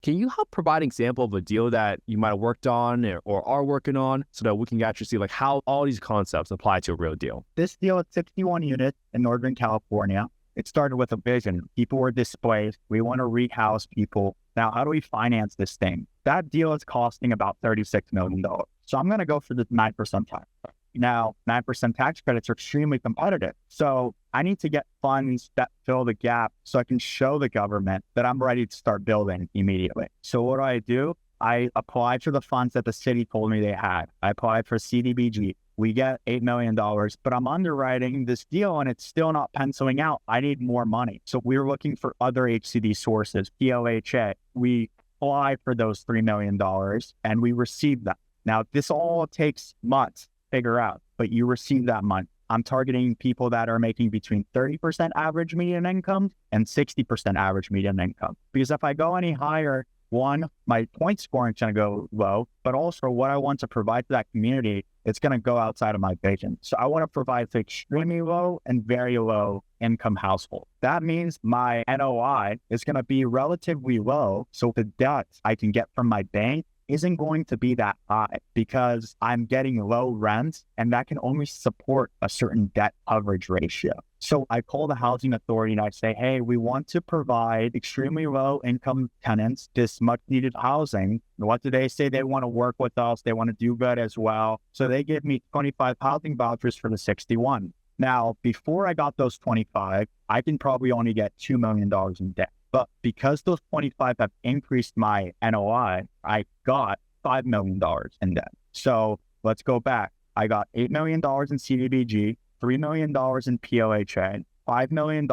Can you help provide an example of a deal that you might have worked on or are working on so that we can actually see like how all these concepts apply to a real deal? This deal is 61 units in Northern California. It started with a vision. People were displaced. We want to rehouse people. Now, how do we finance this thing? That deal is costing about $36 million. So I'm going to go for the 9% tax credit. Now, 9% tax credits are extremely competitive. So I need to get funds that fill the gap so I can show the government that I'm ready to start building immediately. So what do? I applied for the funds that the city told me they had. I applied for CDBG. We get $8 million, but I'm underwriting this deal and it's still not penciling out. I need more money. So we were looking for other HCD sources, PLHA. We applied for those $3 million and we received them. Now, this all takes months to figure out, but you receive that money. I'm targeting people that are making between 30% average median income and 60% average median income. Because if I go any higher, one, my point scoring is going to go low, but also what I want to provide to that community, it's going to go outside of my vision. So I want to provide for extremely low and very low income household. That means my NOI is going to be relatively low. So the debt I can get from my bank isn't going to be that high because I'm getting low rents and that can only support a certain debt coverage ratio. So I call the housing authority and I say, hey, we want to provide extremely low income tenants this much needed housing. What do they say? They want to work with us. They want to do good as well. So they give me 25 housing vouchers for the 61. Now, before I got those 25, I can probably only get $2 million in debt. But because those 25 have increased my NOI, I got $5 million in debt. So let's go back. I got $8 million in CDBG, $3 million in PLHA, $5 million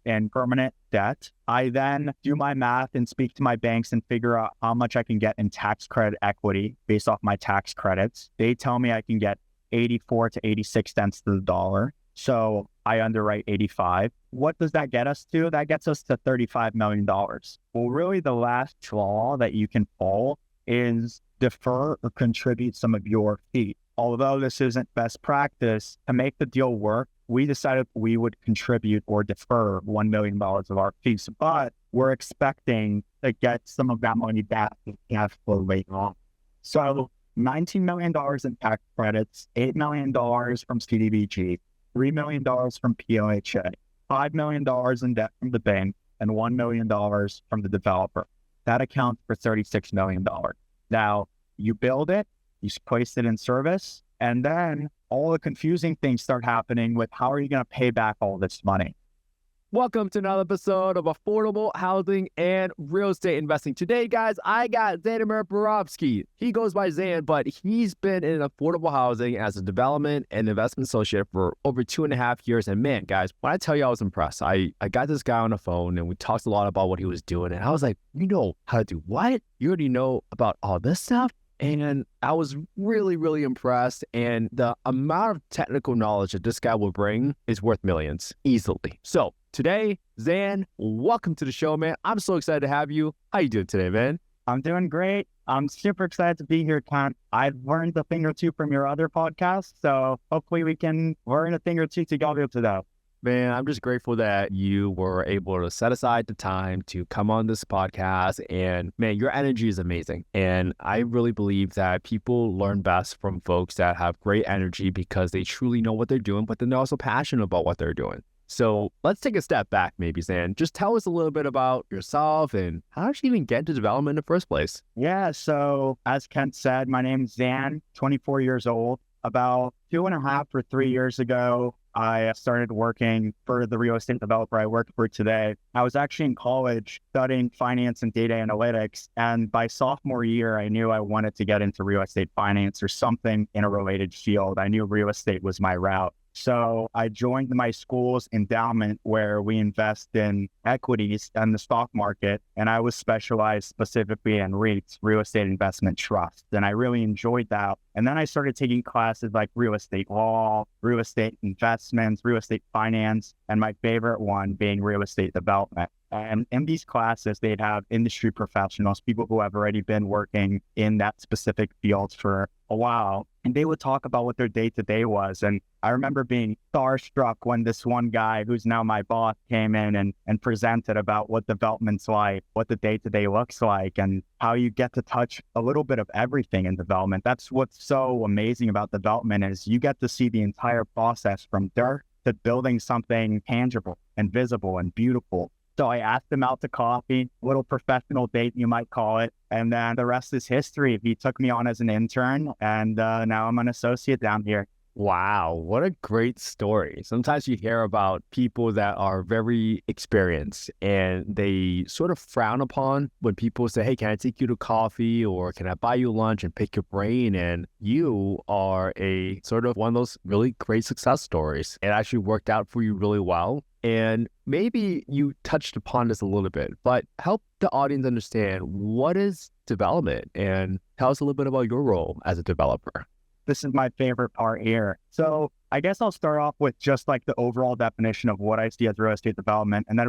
in permanent debt. I then do my math and speak to my banks and figure out how much I can get in tax credit equity based off my tax credits. They tell me I can get 84 to 86 cents to the dollar. So I underwrite 85. What does that get us to? That gets us to $35 million. Well, really the last straw that you can pull is defer or contribute some of your fees. Although this isn't best practice, to make the deal work, we decided we would contribute or defer $1 million of our fees, but we're expecting to get some of that money back in cash flow later on. So $19 million in tax credits, $8 million from CDBG, $3 million from PLHA, $5 million in debt from the bank, and $1 million from the developer. That accounts for $36 million. Now, you build it, you place it in service, and then all the confusing things start happening with how are you going to pay back all this money? Welcome to another episode of Affordable Housing and Real Estate Investing. Today, guys, I got Tzanimir Borovski. He goes by Zan, but he's been in affordable housing as a development and investment associate for over 2.5 years. And man, guys, when I tell you I was impressed, I got this guy on the phone and we talked a lot about what he was doing. And I was like, you know how to do what? You already know about all this stuff? And I was really, really impressed. And the amount of technical knowledge that this guy will bring is worth millions easily. So today, Zan, welcome to the show, man. I'm so excited to have you. How you doing today, man? I'm doing great. I'm super excited to be here, Con. I've learned a thing or two from your other podcasts, so hopefully we can learn a thing or two together today. Man, I'm just grateful that you were able to set aside the time to come on this podcast. And man, your energy is amazing. And I really believe that people learn best from folks that have great energy because they truly know what they're doing, but then they're also passionate about what they're doing. So let's take a step back maybe, Zan. Just tell us a little bit about yourself and how did you even get into development in the first place? Yeah, so as Kent said, my name is Zan, 24 years old. About 2.5 or 3 years ago, I started working for the real estate developer I work for today. I was actually in college studying finance and data analytics. And by sophomore year, I knew I wanted to get into real estate finance or something in a related field. I knew real estate was my route. So I joined my school's endowment where we invest in equities and the stock market. And I was specialized specifically in REITs, real estate investment trusts. And I really enjoyed that. And then I started taking classes like real estate law, real estate investments, real estate finance, and my favorite one being real estate development. And in these classes, they'd have industry professionals, people who have already been working in that specific field for a while, and they would talk about what their day-to-day was. And I remember being starstruck when this one guy, who's now my boss, came in and presented about what development's like, what the day-to-day looks like, and how you get to touch a little bit of everything in development. That's what's so amazing about development, is you get to see the entire process from dirt to building something tangible and visible and beautiful. So I asked him out to coffee, little professional date, you might call it. And then the rest is history. He took me on as an intern, and now I'm an associate down here. Wow, what a great story. Sometimes you hear about people that are very experienced and they sort of frown upon when people say, hey, can I take you to coffee, or can I buy you lunch and pick your brain? And you are a sort of one of those really great success stories. It actually worked out for you really well. And maybe you touched upon this a little bit, but help the audience understand, what is development, and tell us a little bit about your role as a developer. This is my favorite part here. So I guess I'll start off with just like the overall definition of what I see as real estate development, and then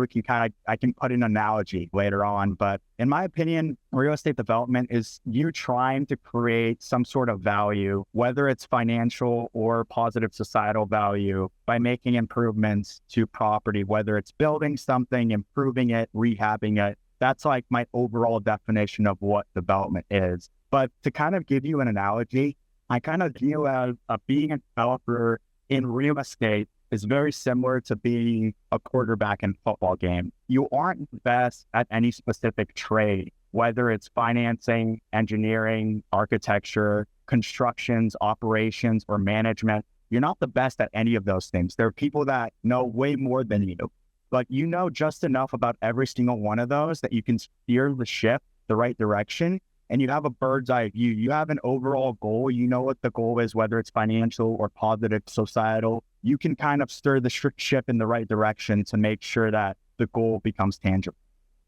I can put an analogy later on. But in my opinion, real estate development is you trying to create some sort of value, whether it's financial or positive societal value, by making improvements to property, whether it's building something, improving it, rehabbing it. That's like my overall definition of what development is. But to kind of give you an analogy, I kind of view as being a developer in real estate is very similar to being a quarterback in a football game. You aren't the best at any specific trade, whether it's financing, engineering, architecture, constructions, operations, or management. You're not the best at any of those things. There are people that know way more than you, but you know just enough about every single one of those that you can steer the ship the right direction. And you have a bird's eye view. You have an overall goal. You know what the goal is, whether it's financial or positive societal. You can kind of steer the ship in the right direction to make sure that the goal becomes tangible.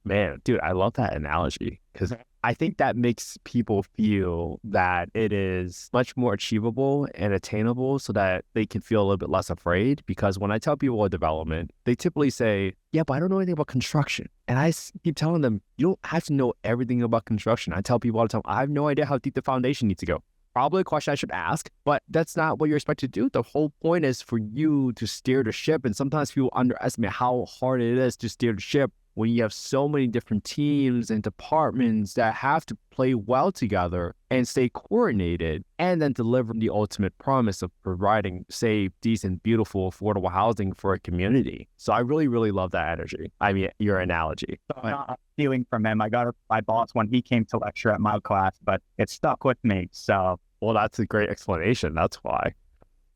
Man, dude, I love that analogy, because I think that makes people feel that it is much more achievable and attainable, so that they can feel a little bit less afraid. Because when I tell people about development, they typically say, yeah, but I don't know anything about construction. And I keep telling them, you don't have to know everything about construction. I tell people all the time, I have no idea how deep the foundation needs to go. Probably a question I should ask, but that's not what you're expected to do. The whole point is for you to steer the ship. And sometimes people underestimate how hard it is to steer the ship when you have so many different teams and departments that have to play well together and stay coordinated, and then deliver the ultimate promise of providing safe, decent, beautiful, affordable housing for a community. So I really, really love that energy. I mean, your analogy. So I'm not stealing from him. I got my boss when he came to lecture at my class, but it stuck with me. So, well, that's a great explanation. That's why.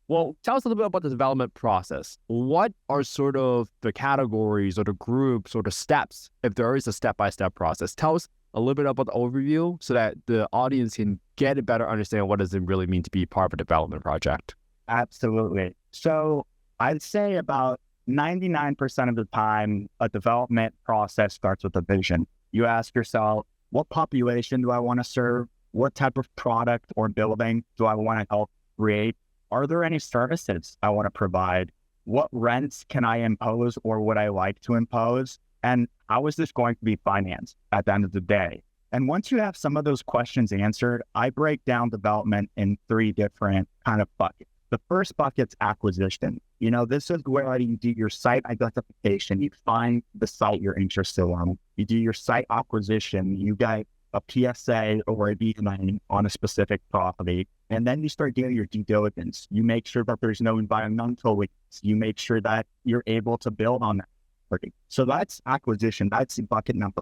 Well, tell us a little bit about the development process. What are sort of the categories or the groups or the steps, if there is a step-by-step process? Tell us a little bit about the overview so that the audience can get a better understanding what does it really mean to be part of a development project. Absolutely. So I'd say about 99% of the time, a development process starts with a vision. You ask yourself, what population do I want to serve? What type of product or building do I want to help create? Are there any services I want to provide? What rents can I impose or would I like to impose? And how is this going to be financed at the end of the day? And once you have some of those questions answered, I break down development in 3 different kind of buckets. The first bucket's acquisition. You know, this is where you do your site identification. You find the site you're interested in. You do your site acquisition. You get a PSA or a design on a specific property. And then you start doing your due diligence. You make sure that there's no environmental leaks. You make sure that you're able to build on that property. So that's acquisition. That's bucket number.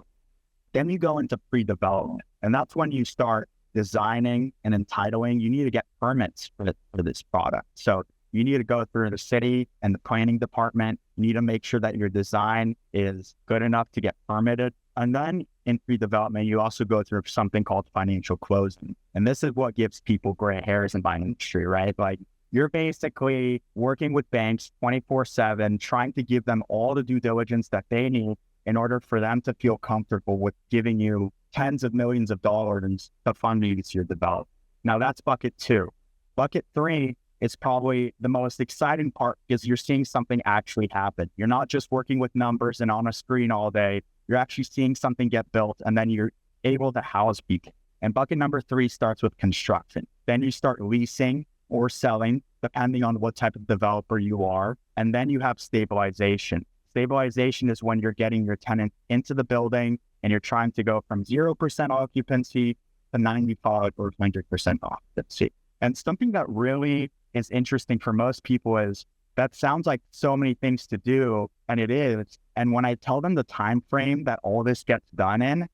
Then you go into pre-development. And that's when you start designing and entitling. You need to get permits for this product. So you need to go through the city and the planning department. You need to make sure that your design is good enough to get permitted. And then in pre-development, you also go through something called financial closing. And this is what gives people gray hairs in my industry, right? Like, you're basically working with banks 24/7, trying to give them all the due diligence that they need in order for them to feel comfortable with giving you tens of millions of dollars to fund your development. Now that's bucket 2. Bucket 3 is probably the most exciting part, because you're seeing something actually happen. You're not just working with numbers and on a screen all day. You're actually seeing something get built, and then you're able to house people. And bucket number 3 starts with construction. Then you start leasing or selling, depending on what type of developer you are. And then you have stabilization. Stabilization is when you're getting your tenant into the building and you're trying to go from 0% occupancy to 95 or 100% occupancy. And something that really is interesting for most people is that sounds like so many things to do, and it is. And when I tell them the time frame that all this gets done in,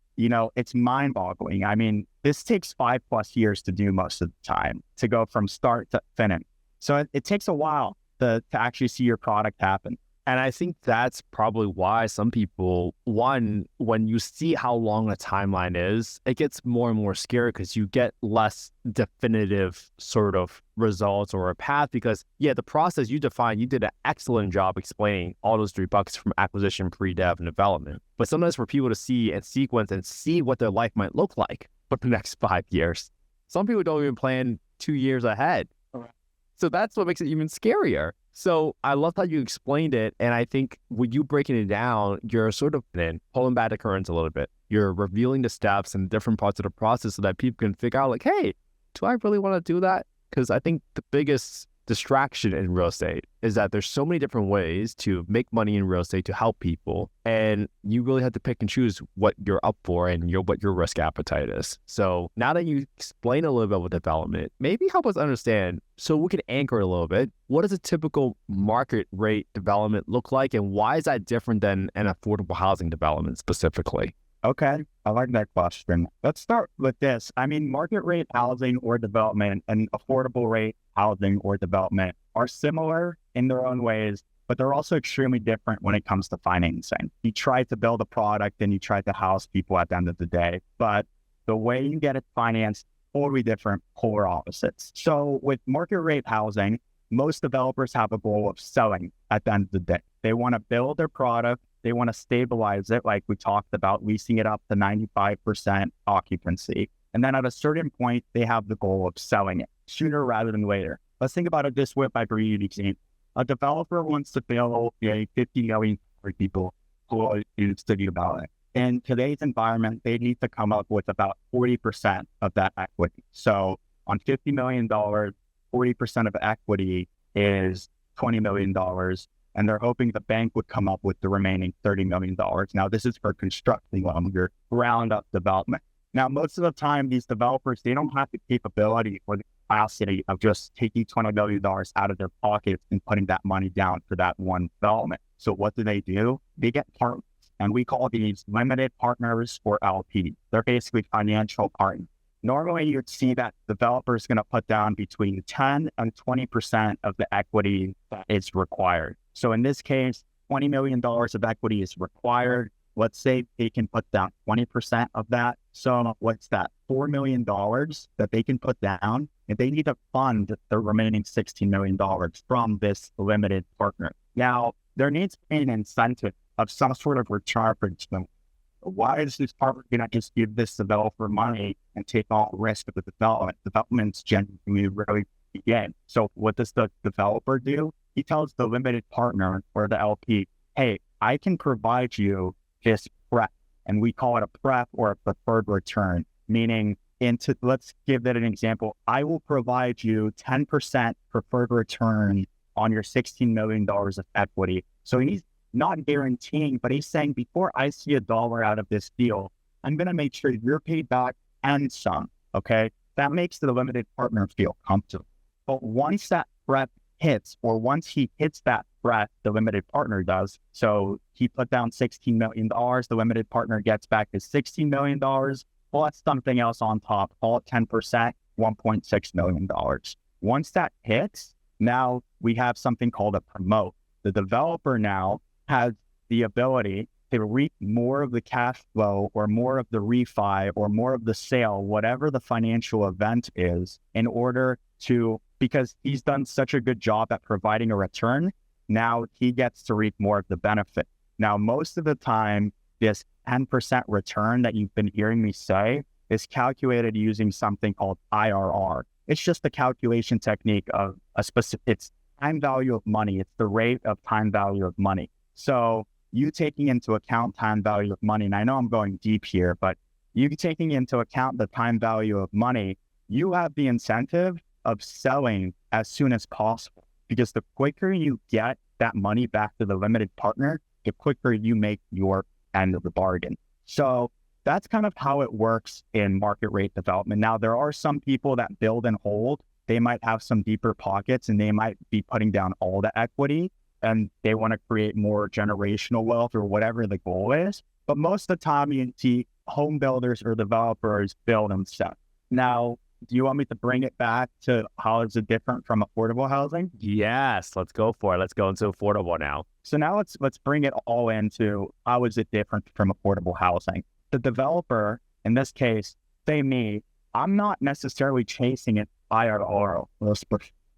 it's mind-boggling. I mean, this takes 5+ years to do most of the time, to go from start to finish. So it takes a while to actually see your product happen. And I think that's probably why some people, one, when you see how long a timeline is, it gets more and more scary because you get less definitive sort of results or a path because, the process you defined, you did an excellent job explaining all those 3 buckets from acquisition, pre-dev, and development. But sometimes for people to see and sequence and see what their life might look like for the next 5 years, some people don't even plan 2 years ahead. So that's what makes it even scarier. So I love how you explained it. And I think with you breaking it down, you're sort of pulling back the curtains a little bit. You're revealing the steps and different parts of the process so that people can figure out like, hey, do I really want to do that? Because I think the biggest distraction in real estate is that there's so many different ways to make money in real estate to help people. And you really have to pick and choose what you're up for and what your risk appetite is. So now that you explain a little bit with development, maybe help us understand so we can anchor a little bit. What does a typical market rate development look like? And why is that different than an affordable housing development specifically? Okay, I like that question. Let's start with this. I mean, market rate housing or development and affordable rate housing or development are similar in their own ways, but they're also extremely different when it comes to financing. You try to build a product and you try to house people at the end of the day, but the way you get it financed, totally different, polar opposites. So with market rate housing, most developers have a goal of selling at the end of the day. They want to build their product. They want to stabilize it, like we talked about, leasing it up to 95% occupancy. And then at a certain point, they have the goal of selling it sooner rather than later. Let's think about it this way by bringing you an example. A developer wants to build a 50 million for people who are studying about it. In today's environment, they need to come up with about 40% of that equity. So on $50 million, 40% of equity is $20 million. And they're hoping the bank would come up with the remaining $30 million. Now, this is for constructing your ground up development. Now, most of the time, these developers, they don't have the capability or the capacity of just taking $20 million out of their pockets and putting that money down for that one development. So what do? They get partners, and we call these limited partners or LP. They're basically financial partners. Normally, you'd see that developer is going to put down between 10 and 20% of the equity that is required. So in this case, $20 million of equity is required. Let's say they can put down 20% of that. So what's that? $4 million that they can put down, and they need to fund the remaining $16 million from this limited partner. Now, there needs to be an incentive of some sort of return for them. Why is this partner going to just give this developer money and take all the risk of the development? Development's genuinely really begin. So what does the developer do? He tells the limited partner or the LP, hey, I can provide you this prep. And we call it a prep or a preferred return, meaning let's give that an example. I will provide you 10% preferred return on your $16 million of equity. So he's not guaranteeing, but he's saying before I see a dollar out of this deal, I'm going to make sure you're paid back and some, okay? That makes the limited partner feel comfortable. But once that prep hits, or once he hits that prep, the limited partner does, so he put down $16 million, the limited partner gets back his $16 million, plus something else on top, call it 10%, $1.6 million. Once that hits, now we have something called a promote. The developer now has the ability to reap more of the cash flow or more of the refi or more of the sale, whatever the financial event is, in order to, because he's done such a good job at providing a return, now he gets to reap more of the benefit. Now, most of the time, this 10% return that you've been hearing me say is calculated using something called IRR. It's just a calculation technique of a specific, it's time value of money. It's the rate of time value of money. So you taking into account time value of money, and I know I'm going deep here, but you taking into account the time value of money, you have the incentive of selling as soon as possible, because the quicker you get that money back to the limited partner, the quicker you make your end of the bargain. So that's kind of how it works in market rate development. Now, there are some people that build and hold. They might have some deeper pockets and they might be putting down all the equity and they want to create more generational wealth or whatever the goal is. But most of the time you see home builders or developers build and sell. Now, do you want me to bring it back to how is it different from affordable housing? Yes, let's go for it. Let's go into affordable now. So now let's bring it all into how is it different from affordable housing? The developer, in this case, say me, I'm not necessarily chasing an IRR or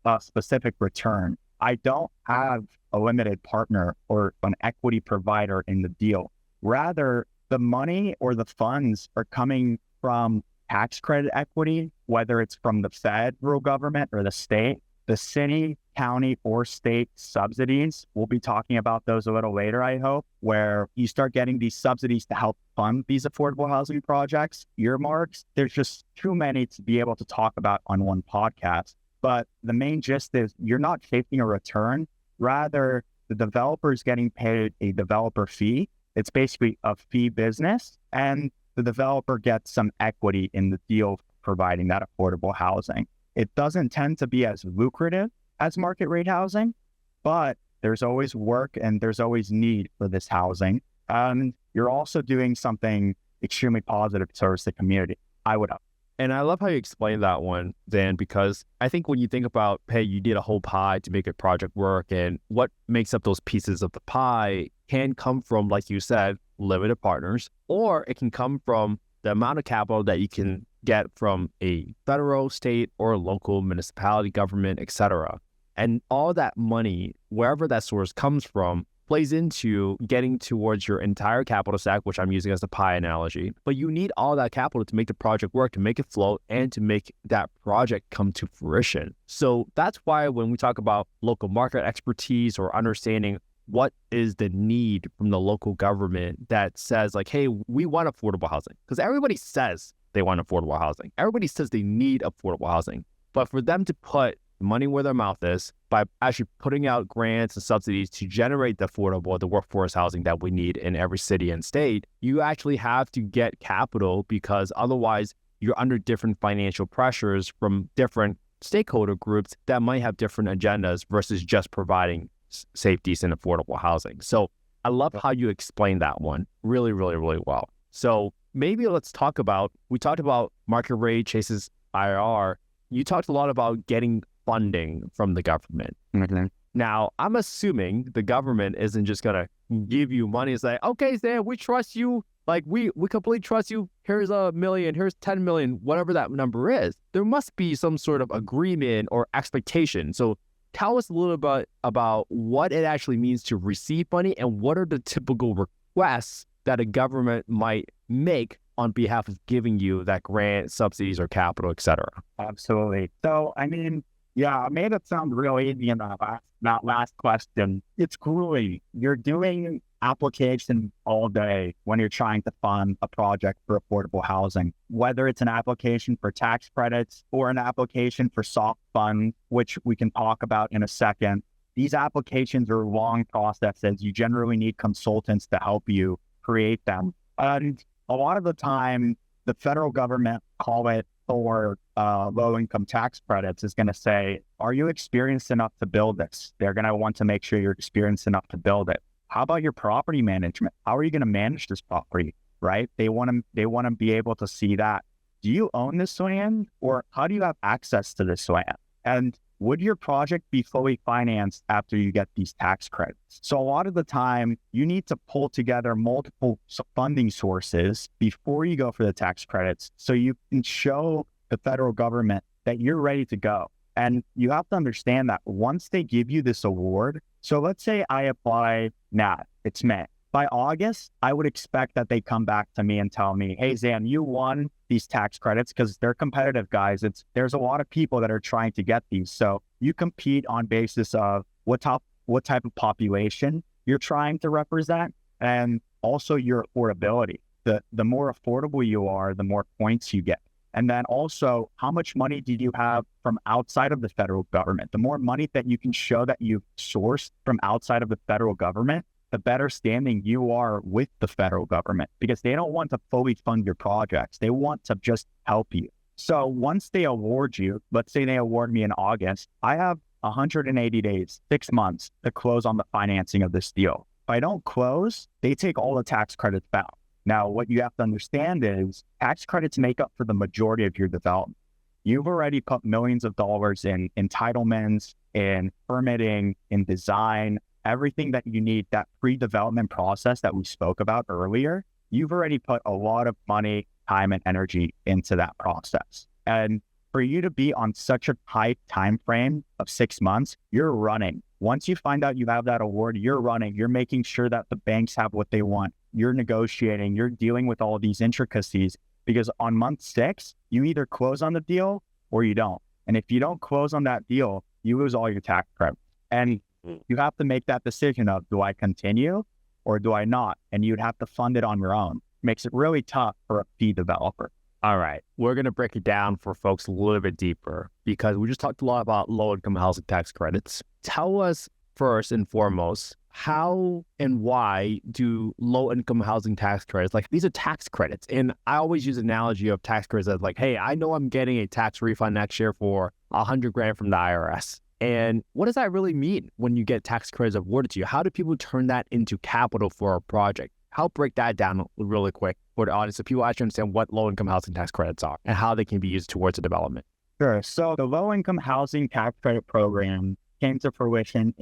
a specific return. I don't have a limited partner or an equity provider in the deal. Rather, the money or the funds are coming from tax credit equity, whether it's from the federal government or the state, the city, county, or state subsidies. We'll be talking about those a little later, I hope, where you start getting these subsidies to help fund these affordable housing projects. Earmarks, there's just too many to be able to talk about on one podcast. But the main gist is you're not taking a return. Rather, the developer is getting paid a developer fee. It's basically a fee business, and the developer gets some equity in the deal providing that affordable housing. It doesn't tend to be as lucrative as market rate housing, but there's always work and there's always need for this housing. And you're also doing something extremely positive to service the community, I would hope. And I love how you explain that one, Dan, because I think when you think about, hey, you need a whole pie to make a project work, and what makes up those pieces of the pie can come from, like you said, limited partners, or it can come from the amount of capital that you can get from a federal, state, or local municipality government, etc. And all that money, wherever that source comes from, plays into getting towards your entire capital stack, which I'm using as a pie analogy. But you need all that capital to make the project work, to make it float, and to make that project come to fruition. So that's why when we talk about local market expertise or understanding what is the need from the local government that says like, hey, we want affordable housing, because everybody says they want affordable housing. Everybody says they need affordable housing. But for them to put money where their mouth is by actually putting out grants and subsidies to generate the affordable, the workforce housing that we need in every city and state, you actually have to get capital, because otherwise you're under different financial pressures from different stakeholder groups that might have different agendas versus just providing safe, decent, affordable housing. So I love how you explained that one really, really, really well. So maybe let's talk about, we talked about market rate chases IRR. You talked a lot about getting funding from the government. Mm-hmm. Now, I'm assuming the government isn't just going to give you money and say, okay, Sam, we trust you. Like, we completely trust you. Here's $1 million, here's 10 million, whatever that number is. There must be some sort of agreement or expectation. So tell us a little bit about what it actually means to receive money and what are the typical requests that a government might make on behalf of giving you that grant, subsidies, or capital, et cetera. Absolutely. So, I mean, yeah, I made it sound real easy in that last question. It's grueling. You're doing application all day when you're trying to fund a project for affordable housing, whether it's an application for tax credits or an application for soft funds, which we can talk about in a second. These applications are long processes. You generally need consultants to help you create them. And a lot of the time, the federal government, call it, or low-income tax credits, is going to say, are you experienced enough to build this? They're going to want to make sure you're experienced enough to build it. How about your property management? How are you going to manage this property, right? They want to be able to see that. Do you own this land, or how do you have access to this land? And would your project be fully financed after you get these tax credits? So a lot of the time, you need to pull together multiple funding sources before you go for the tax credits, so you can show the federal government that you're ready to go. And you have to understand that once they give you this award, so let's say I apply now, it's May. By August, I would expect that they come back to me and tell me, hey, Zan, you won these tax credits, because they're competitive, guys. There's a lot of people that are trying to get these. So you compete on basis of what type of population you're trying to represent, and also your affordability. the more affordable you are, the more points you get. And then also, how much money do you have from outside of the federal government? The more money that you can show that you've sourced from outside of the federal government, the better standing you are with the federal government, because they don't want to fully fund your projects. They want to just help you. So once they award you, let's say they award me in August, I have 180 days, 6 months to close on the financing of this deal. If I don't close, they take all the tax credits back. Now, what you have to understand is tax credits make up for the majority of your development. You've already put millions of dollars in entitlements, in permitting, in design, everything that you need, that pre-development process that we spoke about earlier. You've already put a lot of money, time, and energy into that process. And for you to be on such a tight time frame of 6 months, you're running. Once you find out you have that award, you're running. You're making sure that the banks have what they want. You're negotiating, you're dealing with all these intricacies, because on month 6, you either close on the deal or you don't. And if you don't close on that deal, you lose all your tax credit. And you have to make that decision of, do I continue or do I not? And you'd have to fund it on your own. Makes it really tough for a fee developer. All right, we're going to break it down for folks a little bit deeper, because we just talked a lot about low-income housing tax credits. Tell us first and foremost, how and why do low-income housing tax credits, like these are tax credits. And I always use an analogy of tax credits as like, hey, I know I'm getting a tax refund next year for $100,000 from the IRS. And what does that really mean when you get tax credits awarded to you? How do people turn that into capital for a project? Help break that down really quick for the audience so people actually understand what low-income housing tax credits are and how they can be used towards a development. Sure. So the low-income housing tax credit program came to fruition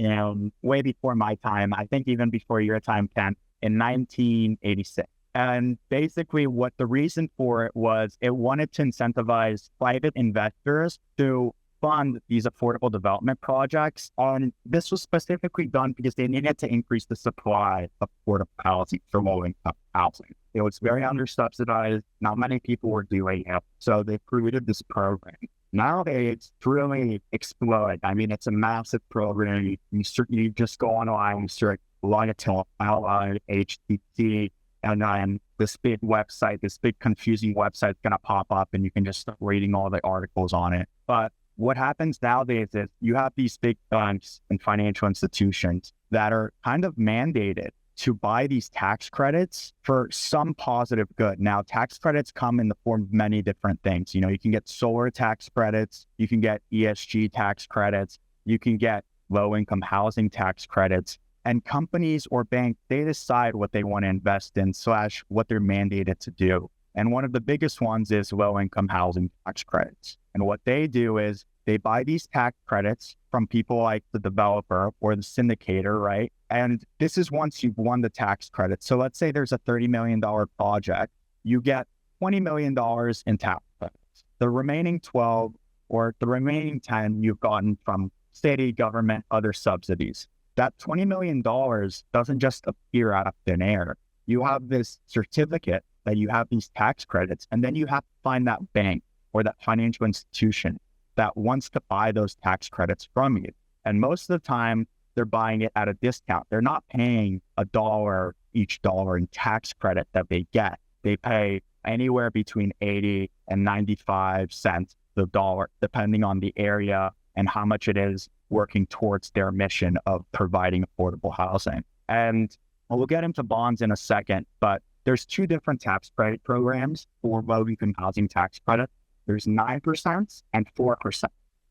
way before my time, I think even before your time, Ken, in 1986. And basically what the reason for it was, it wanted to incentivize private investors to fund these affordable development projects. And this was specifically done because they needed to increase the supply of affordable housing for low-income housing. It was very under-subsidized. Not many people were doing it. So they created this program. Nowadays, it's really exploded. I mean, it's a massive program. You just go online, you search LIHTC, and then this big website, this big confusing website is going to pop up, and you can just start reading all the articles on it. But what happens nowadays is you have these big banks and financial institutions that are kind of mandated to buy these tax credits for some positive good. Now, tax credits come in the form of many different things. You know, you can get solar tax credits, you can get ESG tax credits, you can get low-income housing tax credits, and companies or banks, they decide what they want to invest in / what they're mandated to do. And one of the biggest ones is low-income housing tax credits. And what they do is they buy these tax credits from people like the developer or the syndicator, right? And this is once you've won the tax credit. So let's say there's a $30 million project, you get $20 million in tax credits. The remaining 12 or the remaining 10 you've gotten from state government, other subsidies. That $20 million doesn't just appear out of thin air. You have this certificate that you have these tax credits, and then you have to find that bank or that financial institution that wants to buy those tax credits from you. And most of the time, they're buying it at a discount. They're not paying each dollar in tax credit that they get. They pay anywhere between 80 and 95 cents the dollar, depending on the area and how much it is working towards their mission of providing affordable housing. And we'll get into bonds in a second, but there's 2 different tax credit programs for low-income housing tax credit. There's 9% and 4%.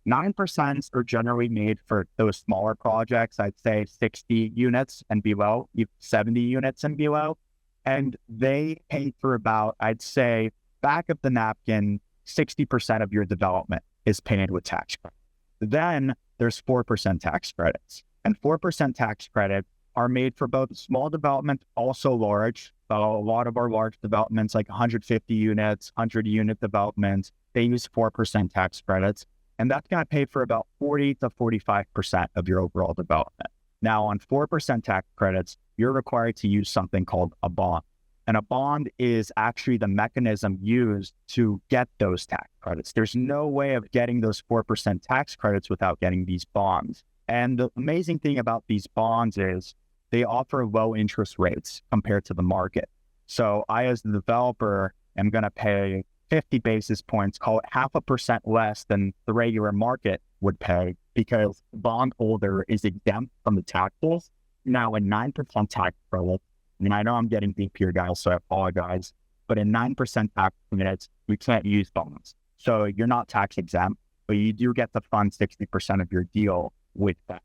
9% are generally made for those smaller projects, I'd say 60 units and below, 70 units and below. And they pay for about, I'd say, back of the napkin, 60% of your development is paid with tax credit. Then there's 4% tax credits. And 4% tax credit are made for both small development, also large. So a lot of our large developments, like 150 units, 100 unit developments, they use 4% tax credits. And that's going to pay for about 40 to 45% of your overall development. Now, on 4% tax credits, you're required to use something called a bond. And a bond is actually the mechanism used to get those tax credits. There's no way of getting those 4% tax credits without getting these bonds. And the amazing thing about these bonds is they offer low interest rates compared to the market. So I, as the developer, am going to pay 50 basis points, call it 0.5% less than the regular market would pay, because the bondholder is exempt from the taxes. Now, in 9% tax credit, and I know I'm getting deep here, guys, so I apologize, but in 9% tax credits, we can't use bonds. So you're not tax exempt, but you do get to fund 60% of your deal with that.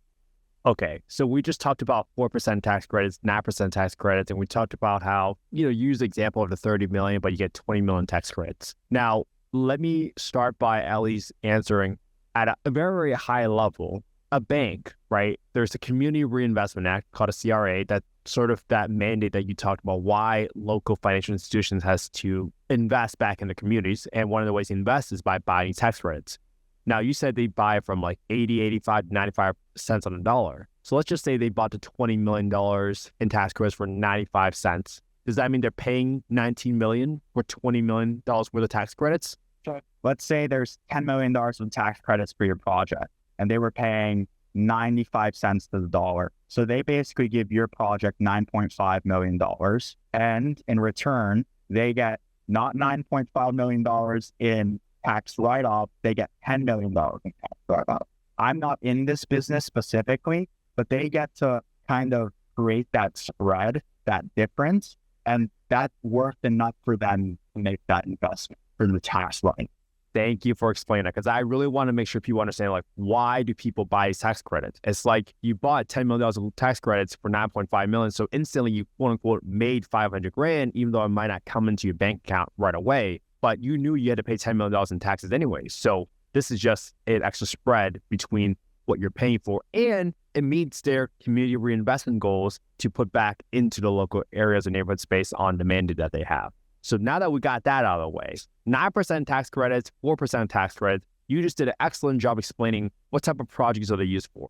Okay, so we just talked about 4% tax credits, 9% tax credits, and we talked about how, use the example of the 30 million, but you get 20 million tax credits. Now, let me start by at least answering at a very, very high level. A bank, right? There's a Community Reinvestment Act called a CRA, that sort of that mandate that you talked about, why local financial institutions has to invest back in the communities. And one of the ways to invest is by buying tax credits. Now, you said they buy from like 80, 85, 95 cents on the dollar. So let's just say they bought the $20 million in tax credits for 95 cents. Does that mean they're paying $19 million for $20 million worth of tax credits? Sure. Let's say there's $10 million in tax credits for your project, and they were paying 95 cents to the dollar. So they basically give your project $9.5 million. And in return, they get not $9.5 million in tax write-off, they get $10 million in tax write-off. I'm not in this business specifically, but they get to kind of create that spread, that difference, and that's worth enough for them to make that investment for the tax line. Thank you for explaining that, because I really want to make sure people understand, like, why do people buy these tax credits? It's like you bought $10 million of tax credits for $9.5 million. So instantly you, quote unquote, made $500,000, even though it might not come into your bank account right away. But you knew you had to pay $10 million in taxes anyway. So this is just an extra spread between what you're paying for, and it meets their community reinvestment goals to put back into the local areas and neighborhood space on the mandate that they have. So now that we got that out of the way, 9% tax credits, 4% tax credits, you just did an excellent job explaining what type of projects are they used for.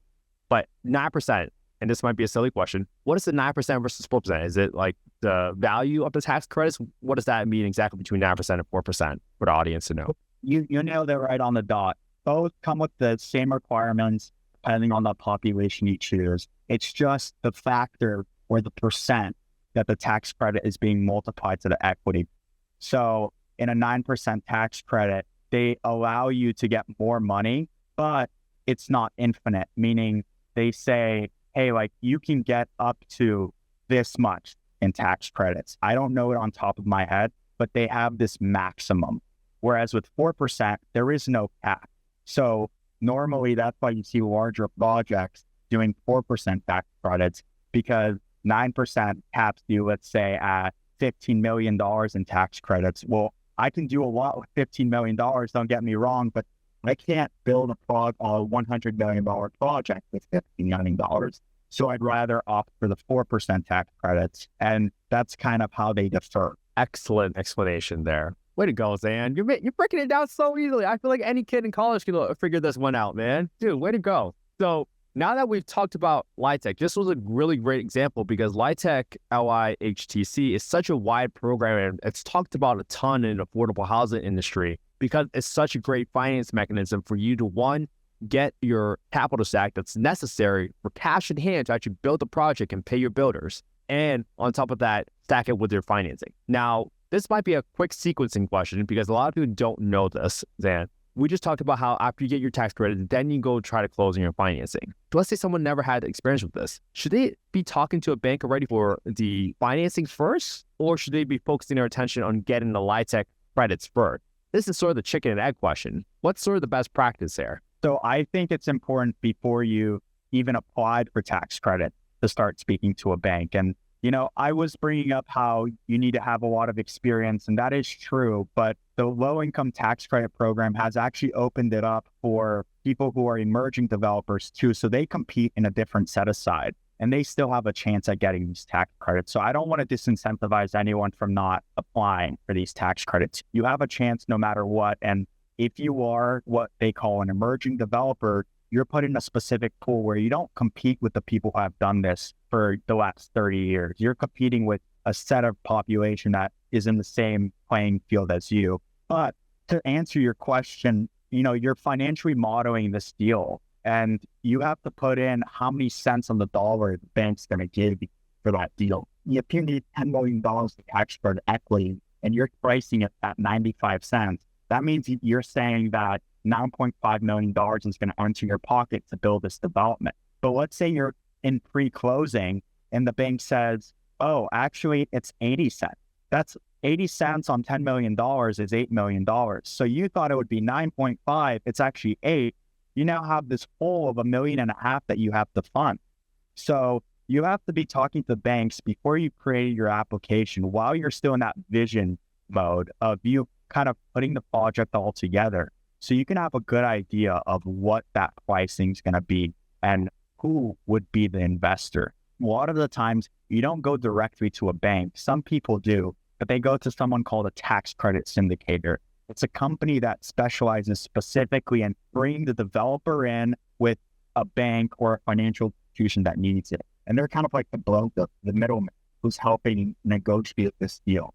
But 9%, and this might be a silly question, what is the 9% versus 4%? Is it like the value of the tax credits? What does that mean exactly between 9% and 4% for the audience to know? You nailed it right on the dot. Both come with the same requirements depending on the population you choose. It's just the factor or the percent that the tax credit is being multiplied to the equity. So in a 9% tax credit, they allow you to get more money, but it's not infinite, meaning they say, hey, like, you can get up to this much in tax credits. I don't know it on top of my head, but they have this maximum. Whereas with 4%, there is no cap. So normally that's why you see larger projects doing 4% tax credits, because 9% caps you, let's say, at $15 million in tax credits. Well, I can do a lot with $15 million, don't get me wrong, but I can't build a $100 million project with $15 million. So I'd rather opt for the 4% tax credits. And that's kind of how they differ. Excellent explanation there. Way to go, Zan. You're breaking it down so easily. I feel like any kid in college can figure this one out, man. Dude, way to go. So now that we've talked about LIHTC, this was a really great example, because LIHTC, LIHTC, is such a wide program, and it's talked about a ton in the affordable housing industry, because it's such a great finance mechanism for you to, one, get your capital stack that's necessary for cash in hand to actually build the project and pay your builders. And on top of that, stack it with your financing. Now, this might be a quick sequencing question, because a lot of people don't know this, Zan. We just talked about how after you get your tax credit, then you go try to close on your financing. Let's say someone never had experience with this. Should they be talking to a bank already for the financing first, or should they be focusing their attention on getting the LIHTC credits first? This is sort of the chicken and egg question. What's sort of the best practice there? So I think it's important before you even applied for tax credit to start speaking to a bank. And I was bringing up how you need to have a lot of experience, and that is true, but the low-income tax credit program has actually opened it up for people who are emerging developers too, so they compete in a different set aside, and they still have a chance at getting these tax credits. So I don't want to disincentivize anyone from not applying for these tax credits. You have a chance no matter what, and if you are what they call an emerging developer, you're put in a specific pool where you don't compete with the people who have done this for the last 30 years. You're competing with a set of population that is in the same playing field as you. But to answer your question, you're financially modeling this deal, and you have to put in how many cents on the dollar the bank's going to give you for that deal. if you need $10 million of tax credit equity and you're pricing it at 95 cents, that means you're saying that $9.5 million is going to enter your pocket to build this development. But let's say you're in pre-closing and the bank says, oh, actually it's 80 cents. That's 80 cents on $10 million is $8 million. So you thought it would be 9.5, it's actually 8. You now have this hole of $1.5 million that you have to fund. So you have to be talking to banks before you create your application while you're still in that vision mode of you kind of putting the project all together. So you can have a good idea of what that pricing is going to be and who would be the investor. A lot of the times you don't go directly to a bank. Some people do, but they go to someone called a tax credit syndicator. It's a company that specializes specifically in bringing the developer in with a bank or a financial institution that needs it. And they're kind of like the middleman who's helping negotiate this deal.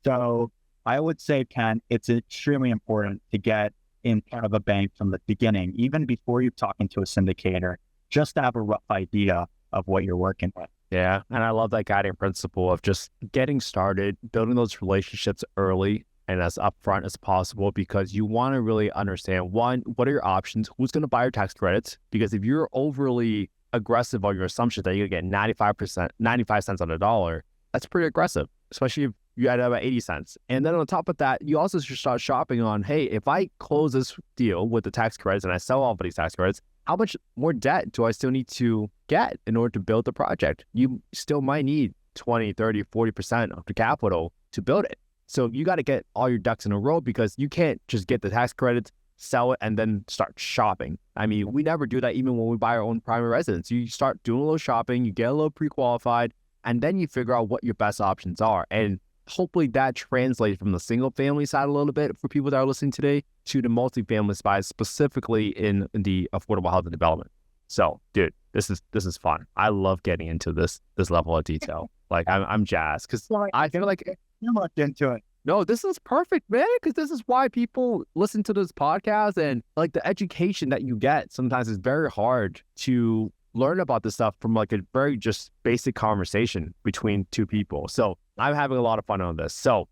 So I would say, Ken, it's extremely important to get in front of a bank from the beginning, even before you're talking to a syndicator, just to have a rough idea of what you're working with. Yeah. And I love that guiding principle of just getting started, building those relationships early and as upfront as possible, because you want to really understand, one, what are your options? Who's going to buy your tax credits? Because if you're overly aggressive on your assumption that you're going to get 95 cents on the dollar, that's pretty aggressive, especially if you add about 80 cents. And then on top of that, you also should start shopping on, hey, if I close this deal with the tax credits and I sell all of these tax credits, how much more debt do I still need to get in order to build the project? You still might need 20, 30, 40% of the capital to build it. So you got to get all your ducks in a row, because you can't just get the tax credits, sell it, and then start shopping. I mean, we never do that even when we buy our own primary residence. You start doing a little shopping, you get a little pre-qualified, and then you figure out what your best options are. And hopefully that translates from the single family side a little bit for people that are listening today to the multifamily side, specifically in the affordable housing development. So, dude, this is fun. I love getting into this level of detail. Like I'm jazzed because I feel like you're locked into it. No, this is perfect, man, because this is why people listen to this podcast, and like the education that you get sometimes is very hard to learn about this stuff from like a very just basic conversation between two people. So I'm having a lot of fun on this. So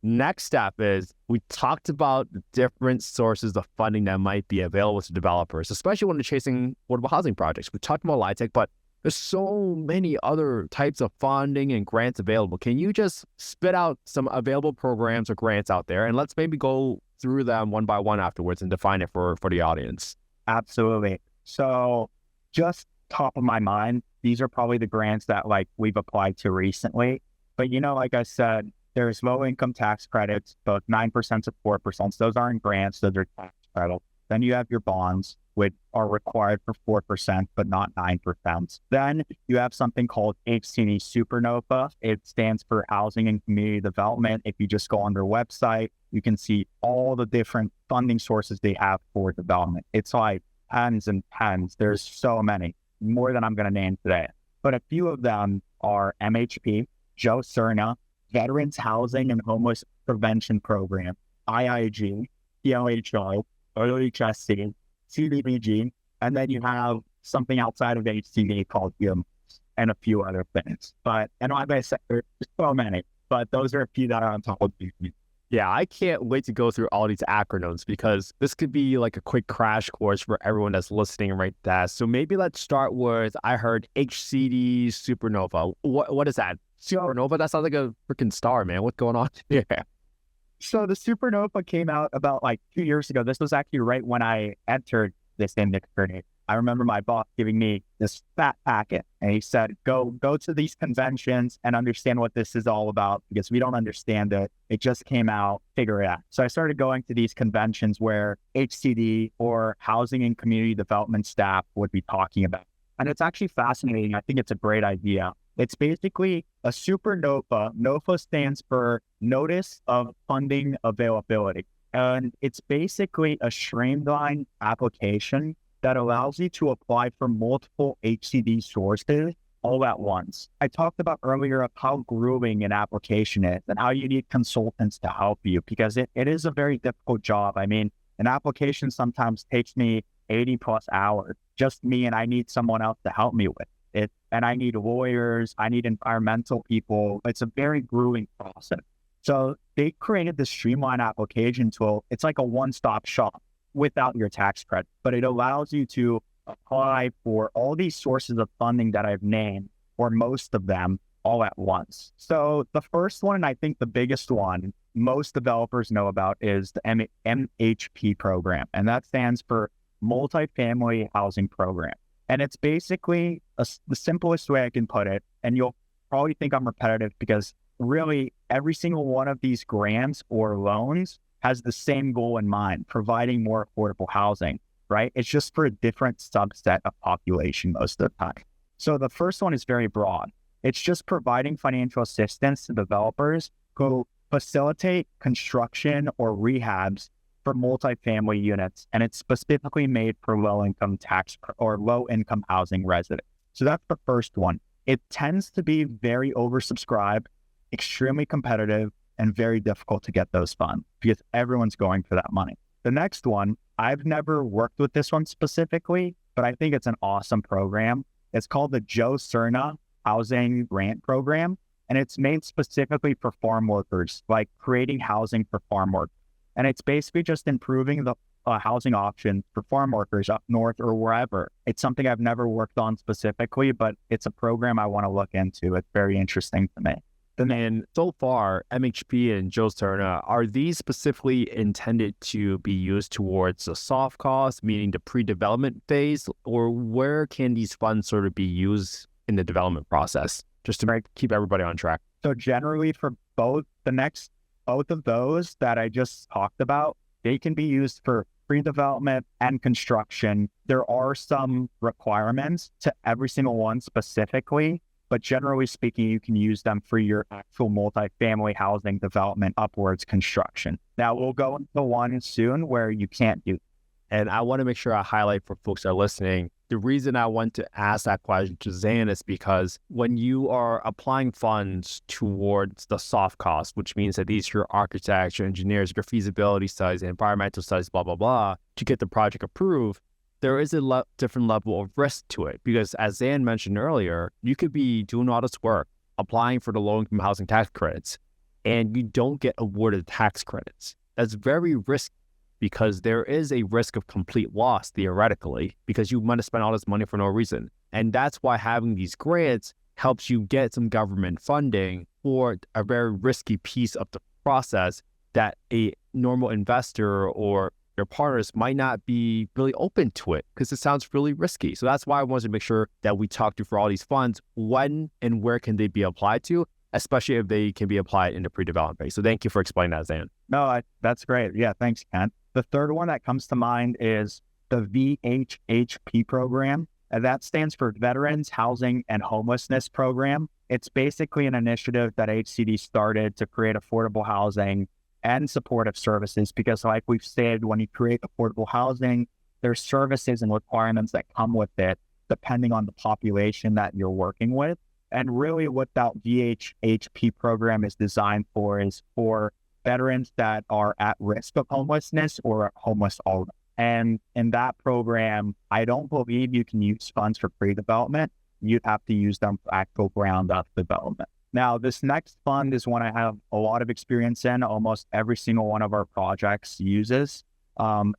next step is we talked about the different sources of funding that might be available to developers, especially when they're chasing affordable housing projects. We talked about LIHTC, but there's so many other types of funding and grants available. Can you just spit out some available programs or grants out there, and let's maybe go through them one by one afterwards and define it for the audience? Absolutely. So just top of my mind, these are probably the grants that like we've applied to recently. But like I said, there's low income tax credits, both 9% to 4%. Those aren't grants, those are tax credits. Then you have your bonds, which are required for 4%, but not 9%. Then you have something called HCD Supernova. It stands for Housing and Community Development. If you just go on their website, you can see all the different funding sources they have for development. It's like tens and tens. There's so many, more than I'm going to name today. But a few of them are MHP, Joe Serna, Veterans Housing and Homeless Prevention Program, IIG, PLHA, AHSC, CDBG, and then you have something outside of HCD called Earmarks and a few other things. But, and like I said, there's so many, but those are a few that are on top of me. Yeah, I can't wait to go through all these acronyms, because this could be like a quick crash course for everyone that's listening right there. So maybe let's start with, I heard HCD Supernova. What is that? Supernova? That sounds like a freaking star, man. What's going on here? So the Supernova came out about like 2 years ago. This was actually right when I entered this industry. I remember my boss giving me this fat packet, and he said, go to these conventions and understand what this is all about, because we don't understand it. It just came out, figure it out. So I started going to these conventions where HCD or housing and community development staff would be talking about. And it's actually fascinating. I think it's a great idea. It's basically a supernova. NOFA stands for Notice of Funding Availability. And it's basically a streamlined application that allows you to apply for multiple HCD sources all at once. I talked about earlier of how grueling an application is and how you need consultants to help you, because it is a very difficult job. I mean, an application sometimes takes me 80 plus hours, just me, and I need someone else to help me with it. and I need lawyers, I need environmental people. It's a very grueling process. So they created this streamlined application tool. It's like a one-stop shop without your tax credit, but it allows you to apply for all these sources of funding that I've named, or most of them, all at once. So the first one, and I think the biggest one most developers know about, is the MHP program. And that stands for Multifamily Housing Program. And it's basically the simplest way I can put it. And you'll probably think I'm repetitive because really every single one of these grants or loans has the same goal in mind, providing more affordable housing, right? It's just for a different subset of population most of the time. So the first one is very broad. It's just providing financial assistance to developers who facilitate construction or rehabs for multifamily units. And it's specifically made for low-income housing residents. So that's the first one. It tends to be very oversubscribed, extremely competitive, and very difficult to get those funds because everyone's going for that money. The next one, I've never worked with this one specifically, but I think it's an awesome program. It's called the Serna Housing Grant Program, and it's made specifically for farm workers, like creating housing for farm work. And it's basically just improving the housing options for farm workers up north or wherever. It's something I've never worked on specifically, but it's a program I want to look into. It's very interesting to me. And so far, MHP and Serna, are these specifically intended to be used towards the soft cost, meaning the pre-development phase, or where can these funds sort of be used in the development process, just to keep everybody on track? So generally for both of those that I just talked about, they can be used for pre-development and construction. There are some requirements to every single one specifically, but generally speaking, you can use them for your actual multifamily housing development upwards construction. Now we'll go into one soon where you can't do. And I want to make sure I highlight for folks that are listening, the reason I want to ask that question to Zan is because when you are applying funds towards the soft cost, which means that these are your architects, your engineers, your feasibility studies, environmental studies, blah, blah, blah, to get the project approved, there is a different level of risk to it. Because as Zan mentioned earlier, you could be doing all this work, applying for the low-income housing tax credits, and you don't get awarded tax credits. That's very risky, because there is a risk of complete loss, theoretically, because you might have spent all this money for no reason. And that's why having these grants helps you get some government funding for a very risky piece of the process that a normal investor or your partners might not be really open to it because it sounds really risky. So that's why I wanted to make sure that we talk to for all these funds, when and where can they be applied to, especially if they can be applied in the pre-development phase. So thank you for explaining that, Zan. No, that's great. Yeah, thanks, Kent. The third one that comes to mind is the VHHP program. And that stands for Veterans Housing and Homelessness Program. It's basically an initiative that HCD started to create affordable housing and supportive services because, like we've said, when you create affordable housing, there's services and requirements that come with it depending on the population that you're working with. And really what that VHHP program is designed for is for veterans that are at risk of homelessness or homeless already. And in that program, I don't believe you can use funds for pre-development. You'd have to use them for actual ground-up development. Now, this next fund is one I have a lot of experience in. Almost every single one of our projects uses.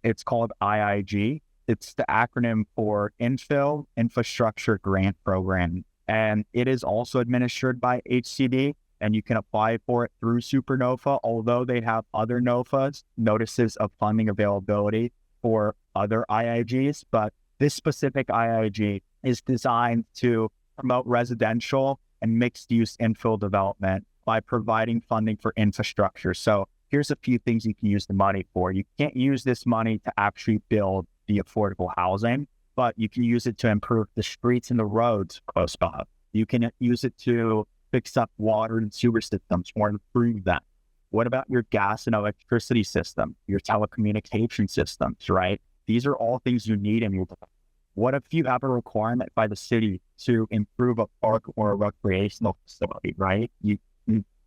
It's called IIG. It's the acronym for Infill Infrastructure Grant Program. And it is also administered by HCD. And you can apply for it through NOFA, although they have other NOFAs, notices of funding availability for other IIGs. But this specific IIG is designed to promote residential and mixed-use infill development by providing funding for infrastructure. So here's a few things you can use the money for. You can't use this money to actually build the affordable housing, but you can use it to improve the streets and the roads close by. You can use it to fix up water and sewer systems or improve them. What about your gas and electricity system, your telecommunication systems, right? These are all things you need in your development. What if you have a requirement by the city to improve a park or a recreational facility, right? You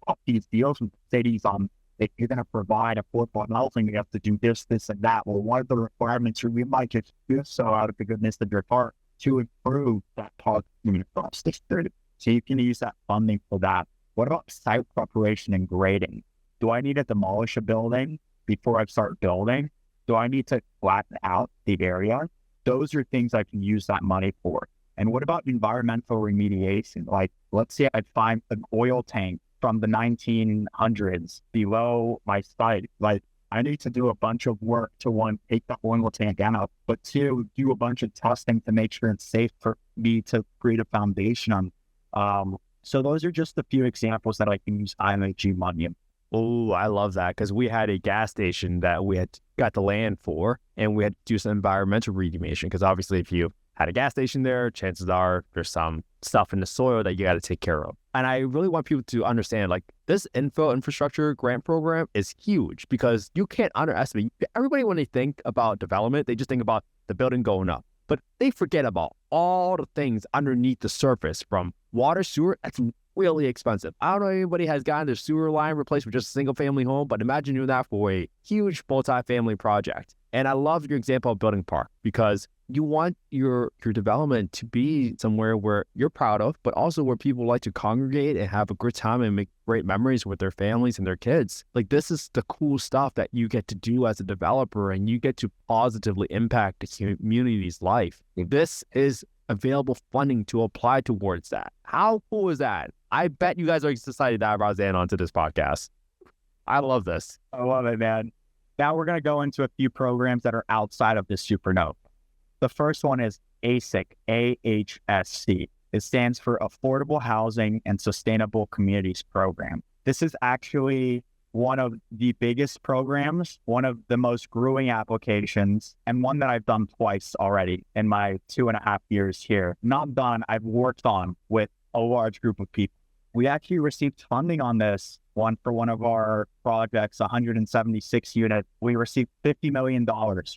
have these deals with cities on, if you're going to provide affordable housing, you have to do this, this, and that. Well, one of the requirements, we might just do so out of the goodness of your heart, to improve that parking infrastructure. So you can use that funding for that. What about site preparation and grading? Do I need to demolish a building before I start building? Do I need to flatten out the area? Those are things I can use that money for. And what about environmental remediation? Like, let's say I find an oil tank from the 1900s below my site. Like, I need to do a bunch of work to, one, take the oil tank out, but two, do a bunch of testing to make sure it's safe for me to create a foundation on. So those are just a few examples that I can use IMHG money in. Oh, I love that, because we had a gas station that we had got the land for, and we had to do some environmental remediation, because obviously if you had a gas station there, chances are there's some stuff in the soil that you got to take care of. And I really want people to understand, like, this infrastructure grant program is huge, because you can't underestimate. Everybody, when they think about development, they just think about the building going up, but they forget about all the things underneath the surface, from water, sewer. That's really expensive. I don't know if anybody has gotten their sewer line replaced with just a single family home, but imagine doing that for a huge multi-family project. And I love your example of building park, because you want your development to be somewhere where you're proud of, but also where people like to congregate and have a good time and make great memories with their families and their kids. Like, this is the cool stuff that you get to do as a developer, and you get to positively impact the community's life. This is available funding to apply towards that. How cool is that? I bet you guys are excited to have Roseanne onto this podcast. I love this. I love it, man. Now we're going to go into a few programs that are outside of this supernova. The first one is AHSC, AHSC. It stands for Affordable Housing and Sustainable Communities Program. This is actually one of the biggest programs, one of the most growing applications, and one that I've done twice already in my 2.5 years here. Not done, I've worked on with a large group of people. We actually received funding on this one for one of our projects, 176 units. We received $50 million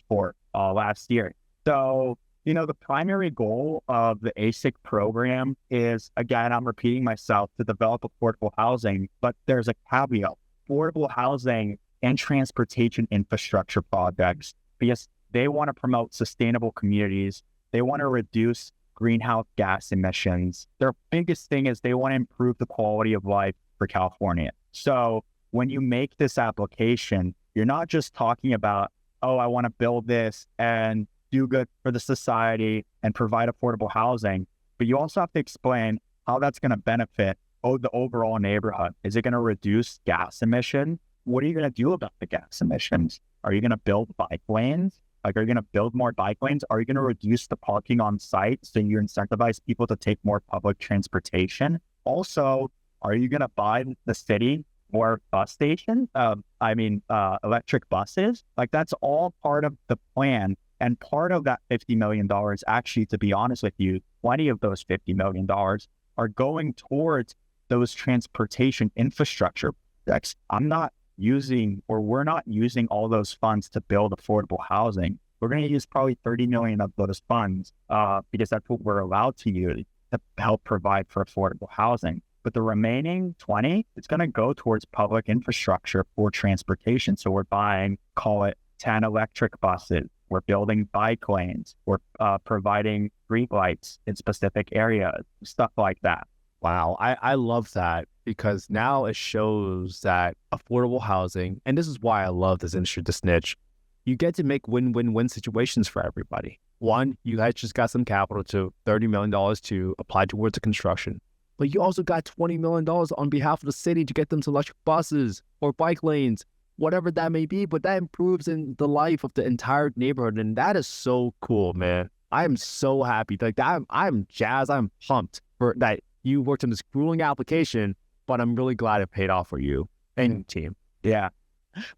for last year. So, the primary goal of the AHSC program is, again, I'm repeating myself, to develop affordable housing, but there's a caveat. Affordable housing and transportation infrastructure projects, because they want to promote sustainable communities. They want to reduce greenhouse gas emissions. Their biggest thing is they want to improve the quality of life for California. So when you make this application, you're not just talking about, oh, I want to build this and do good for the society and provide affordable housing, but you also have to explain how that's going to benefit the overall neighborhood. Is it going to reduce gas emission? What are you going to do about the gas emissions? Are you going to build bike lanes? Like, are you going to build more bike lanes? Are you going to reduce the parking on site so you incentivize people to take more public transportation? Also, are you going to buy the city more bus stations? Electric buses? Like, that's all part of the plan. And part of that $50 million, actually, to be honest with you, plenty of those $50 million are going towards those transportation infrastructure projects. We're not using all those funds to build affordable housing. We're going to use probably 30 million of those funds because that's what we're allowed to use to help provide for affordable housing. But the remaining 20, it's going to go towards public infrastructure for transportation. So we're buying, call it 10 electric buses. We're building bike lanes. We're providing street lights in specific areas, stuff like that. Wow. I love that, because now it shows that affordable housing, and this is why I love this industry, this niche, you get to make win-win-win situations for everybody. One, you guys just got some capital, to $30 million to apply towards the construction, but you also got $20 million on behalf of the city to get them to electric buses or bike lanes, whatever that may be, but that improves in the life of the entire neighborhood. And that is so cool, man. I am so happy. Like, I'm jazzed. I'm pumped for that. You worked on this grueling application, but I'm really glad it paid off for you and your team. Yeah.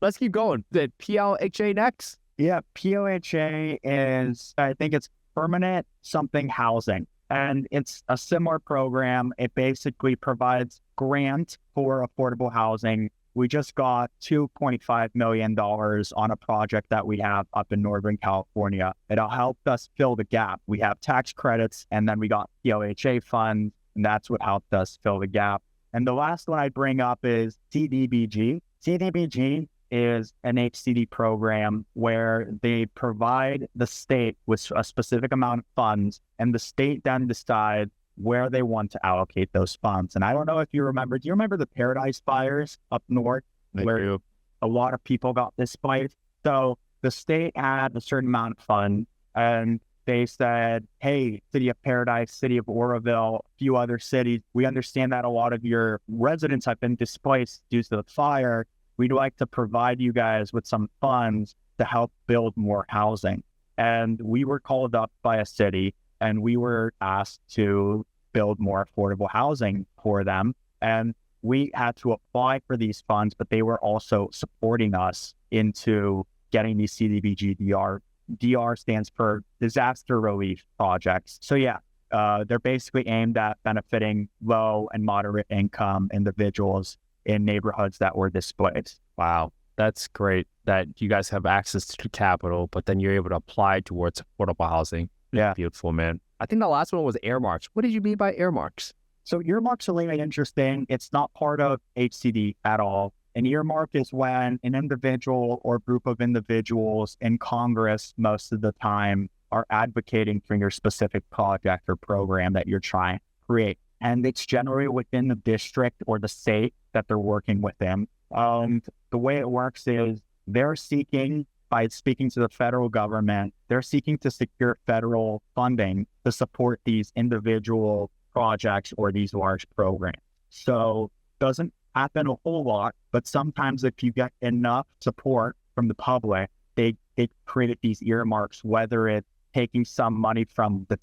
Let's keep going. The PLHA next? Yeah, PLHA is, I think it's permanent something housing. And it's a similar program. It basically provides grant for affordable housing. We just got $2.5 million on a project that we have up in Northern California. It'll help us fill the gap. We have tax credits, and then we got PLHA funds, and that's what helped us fill the gap. And the last one I bring up is CDBG. CDBG is an HCD program where they provide the state with a specific amount of funds, and the state then decides where they want to allocate those funds. And I don't know if you remember, do you remember the Paradise fires up north where a lot of people got displaced? So the state had a certain amount of funds, and they said, hey, City of Paradise, City of Oroville, a few other cities, we understand that a lot of your residents have been displaced due to the fire. We'd like to provide you guys with some funds to help build more housing. And we were called up by a city, and we were asked to build more affordable housing for them. And we had to apply for these funds, but they were also supporting us into getting these CDBG DR. DR stands for disaster relief projects. So yeah, they're basically aimed at benefiting low and moderate income individuals in neighborhoods that were displaced. Wow, that's great that you guys have access to capital, but then you're able to apply towards affordable housing. Yeah. Beautiful, man. I think the last one was Earmarks. What did you mean by Earmarks? So earmarks are really interesting. It's not part of HCD at all. An earmark is when an individual or group of individuals in Congress, most of the time, are advocating for your specific project or program that you're trying to create. And it's generally within the district or the state that they're working within. The way it works is they're seeking, by speaking to the federal government, they're seeking to secure federal funding to support these individual projects or these large programs. So doesn't happen a whole lot, but sometimes if you get enough support from the public, they create these earmarks, whether it's taking some money from the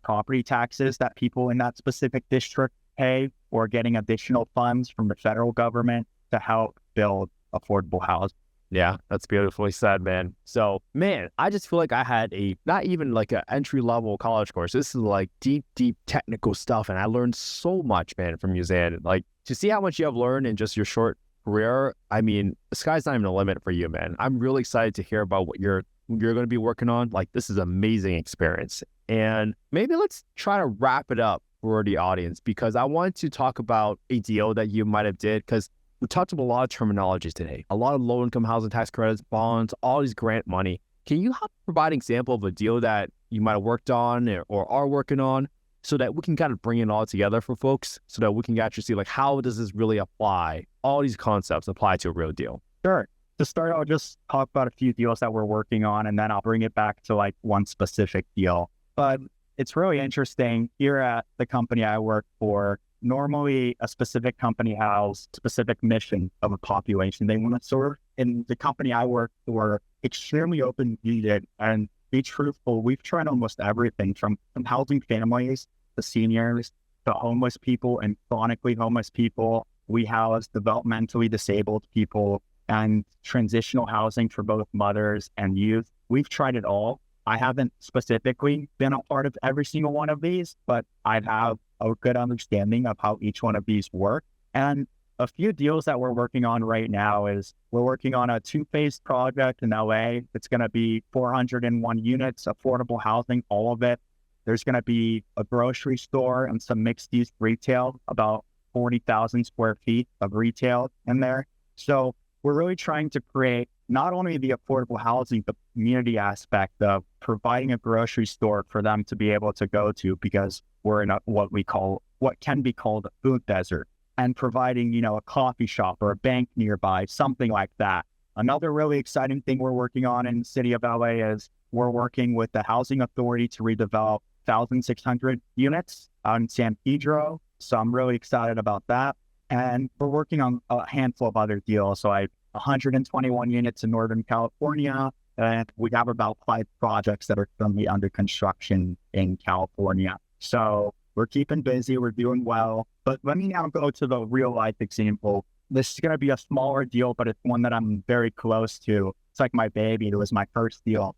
property taxes that people in that specific district pay, or getting additional funds from the federal government to help build affordable housing. Yeah, that's beautifully said, man. So, man, I just feel like I had not even like an entry-level college course. This is like deep technical stuff, and I learned so much, man, from you, Zan. Like, to see how much you have learned in just your short career, I mean, the sky's not even the limit for you, man. I'm really excited to hear about what you're going to be working on. Like, this is an amazing experience. And maybe let's try to wrap it up for the audience, because I want to talk about a deal that you might have did, because we talked about a lot of terminologies today, a lot of low-income housing tax credits, bonds, all these grant money. Can you help provide an example of a deal that you might have worked on or are working on, so that we can kind of bring it all together for folks, so that we can actually see, like, how does this really apply, all these concepts apply to a real deal? Sure. To start, I'll just talk about a few deals that we're working on, and then I'll bring it back to like one specific deal. But it's really interesting here at the company I work for. Normally, a specific company has a specific mission of a population they want to serve. In the company I work for, extremely open-minded, and be truthful, we've tried almost everything from housing families to seniors to homeless people and chronically homeless people. We house developmentally disabled people and transitional housing for both mothers and youth. We've tried it all. I haven't specifically been a part of every single one of these, but I have a good understanding of how each one of these work. And a few deals that we're working on right now is we're working on a 2-phase project in LA. It's going to be 401 units, affordable housing, all of it. There's going to be a grocery store and some mixed-use retail, about 40,000 square feet of retail in there. So we're really trying to create not only the affordable housing, but the community aspect of providing a grocery store for them to be able to go to, because we're in what can be called a food desert, and providing, a coffee shop or a bank nearby, something like that. Another really exciting thing we're working on in the city of LA is we're working with the Housing Authority to redevelop 1,600 units out in San Pedro. So I'm really excited about that. And we're working on a handful of other deals. So 121 units in Northern California, and we have about 5 projects that are currently under construction in California. So we're keeping busy, we're doing well. But let me now go to the real life example. This is going to be a smaller deal, but it's one that I'm very close to. It's like my baby. It was my first deal.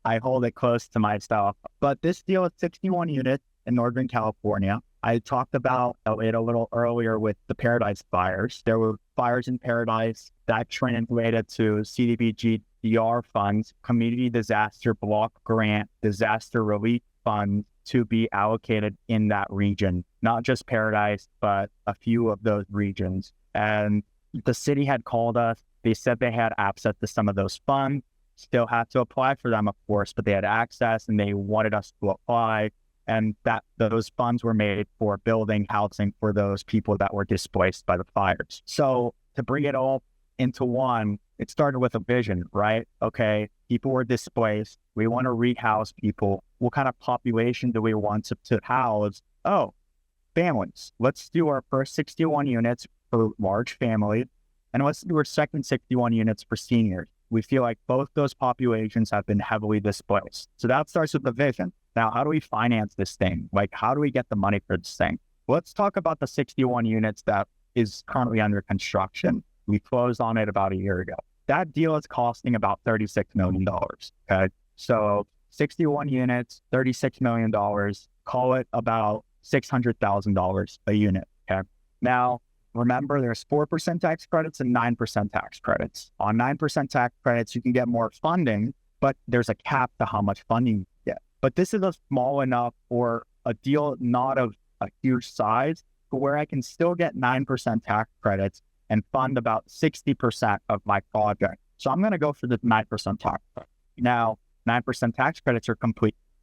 I hold it close to myself. But this deal is 61 units in Northern California. I talked about it a little earlier with the Paradise fires. There were fires in Paradise that translated to CDBG DR funds, Community Disaster Block Grant, Disaster Relief Funds, to be allocated in that region, not just Paradise, but a few of those regions. And the city had called us They said they had access to some of those funds, still had to apply for them, of course, but they had access and they wanted us to apply. And that those funds were made for building housing for those people that were displaced by the fires. So to bring it all into one, it started with a vision, right? Okay, people were displaced. We want to rehouse people. What kind of population do we want to house? Oh, families. Let's do our first 61 units for large families, and let's do our second 61 units for seniors. We feel like both those populations have been heavily displaced. So that starts with the vision. Now, how do we finance this thing? Like, how do we get the money for this thing? Let's talk about the 61 units that is currently under construction. We closed on it about a year ago. That deal is costing about $36 million, okay? So 61 units, $36 million, call it about $600,000 a unit, okay? Now, remember, there's 4% tax credits and 9% tax credits. On 9% tax credits, you can get more funding, but there's a cap to how much funding you get. But this is a small enough or a deal not of a huge size where I can still get 9% tax credits and fund about 60% of my project. So I'm going to go for the 9% tax credit. Now, 9% tax credits are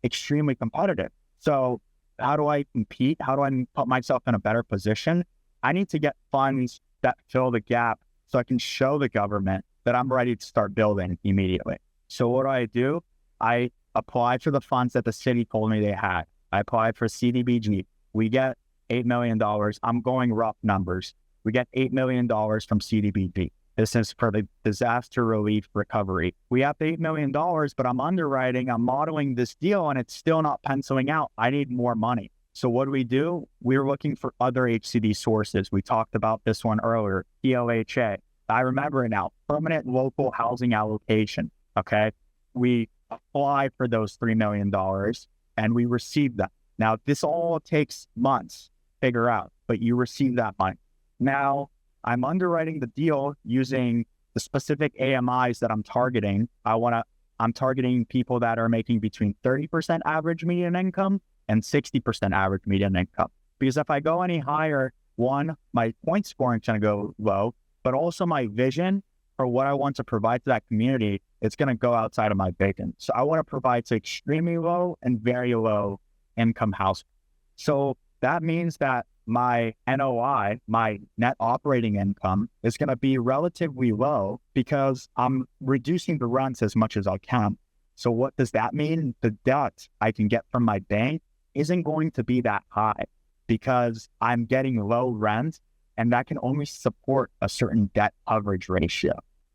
extremely competitive. So how do I compete? How do I put myself in a better position? I need to get funds that fill the gap so I can show the government that I'm ready to start building immediately. So what do? I apply for the funds that the city told me they had. I applied for CDBG. We get $8 million. I'm going rough numbers. We get $8 million from CDBG. This is for the disaster relief recovery. We have $8 million, but I'm underwriting, I'm modeling this deal, and it's still not penciling out. I need more money. So what do? We're looking for other HCD sources. We talked about this one earlier, PLHA. I remember it now, permanent local housing allocation, okay? We apply for those $3 million and we receive that. Now, this all takes months to figure out, but you receive that money. Now, I'm underwriting the deal using the specific AMIs that I'm targeting. I'm targeting people that are making between 30% average median income and 60% average median income. Because if I go any higher, one, my point scoring is going to go low, but also my vision for what I want to provide to that community, it's going to go outside of my vision. So I want to provide to extremely low and very low income households. So that means that my NOI, my net operating income, is going to be relatively low because I'm reducing the rents as much as I can. So what does that mean? The debt I can get from my bank isn't going to be that high because I'm getting low rent, and that can only support a certain debt coverage ratio,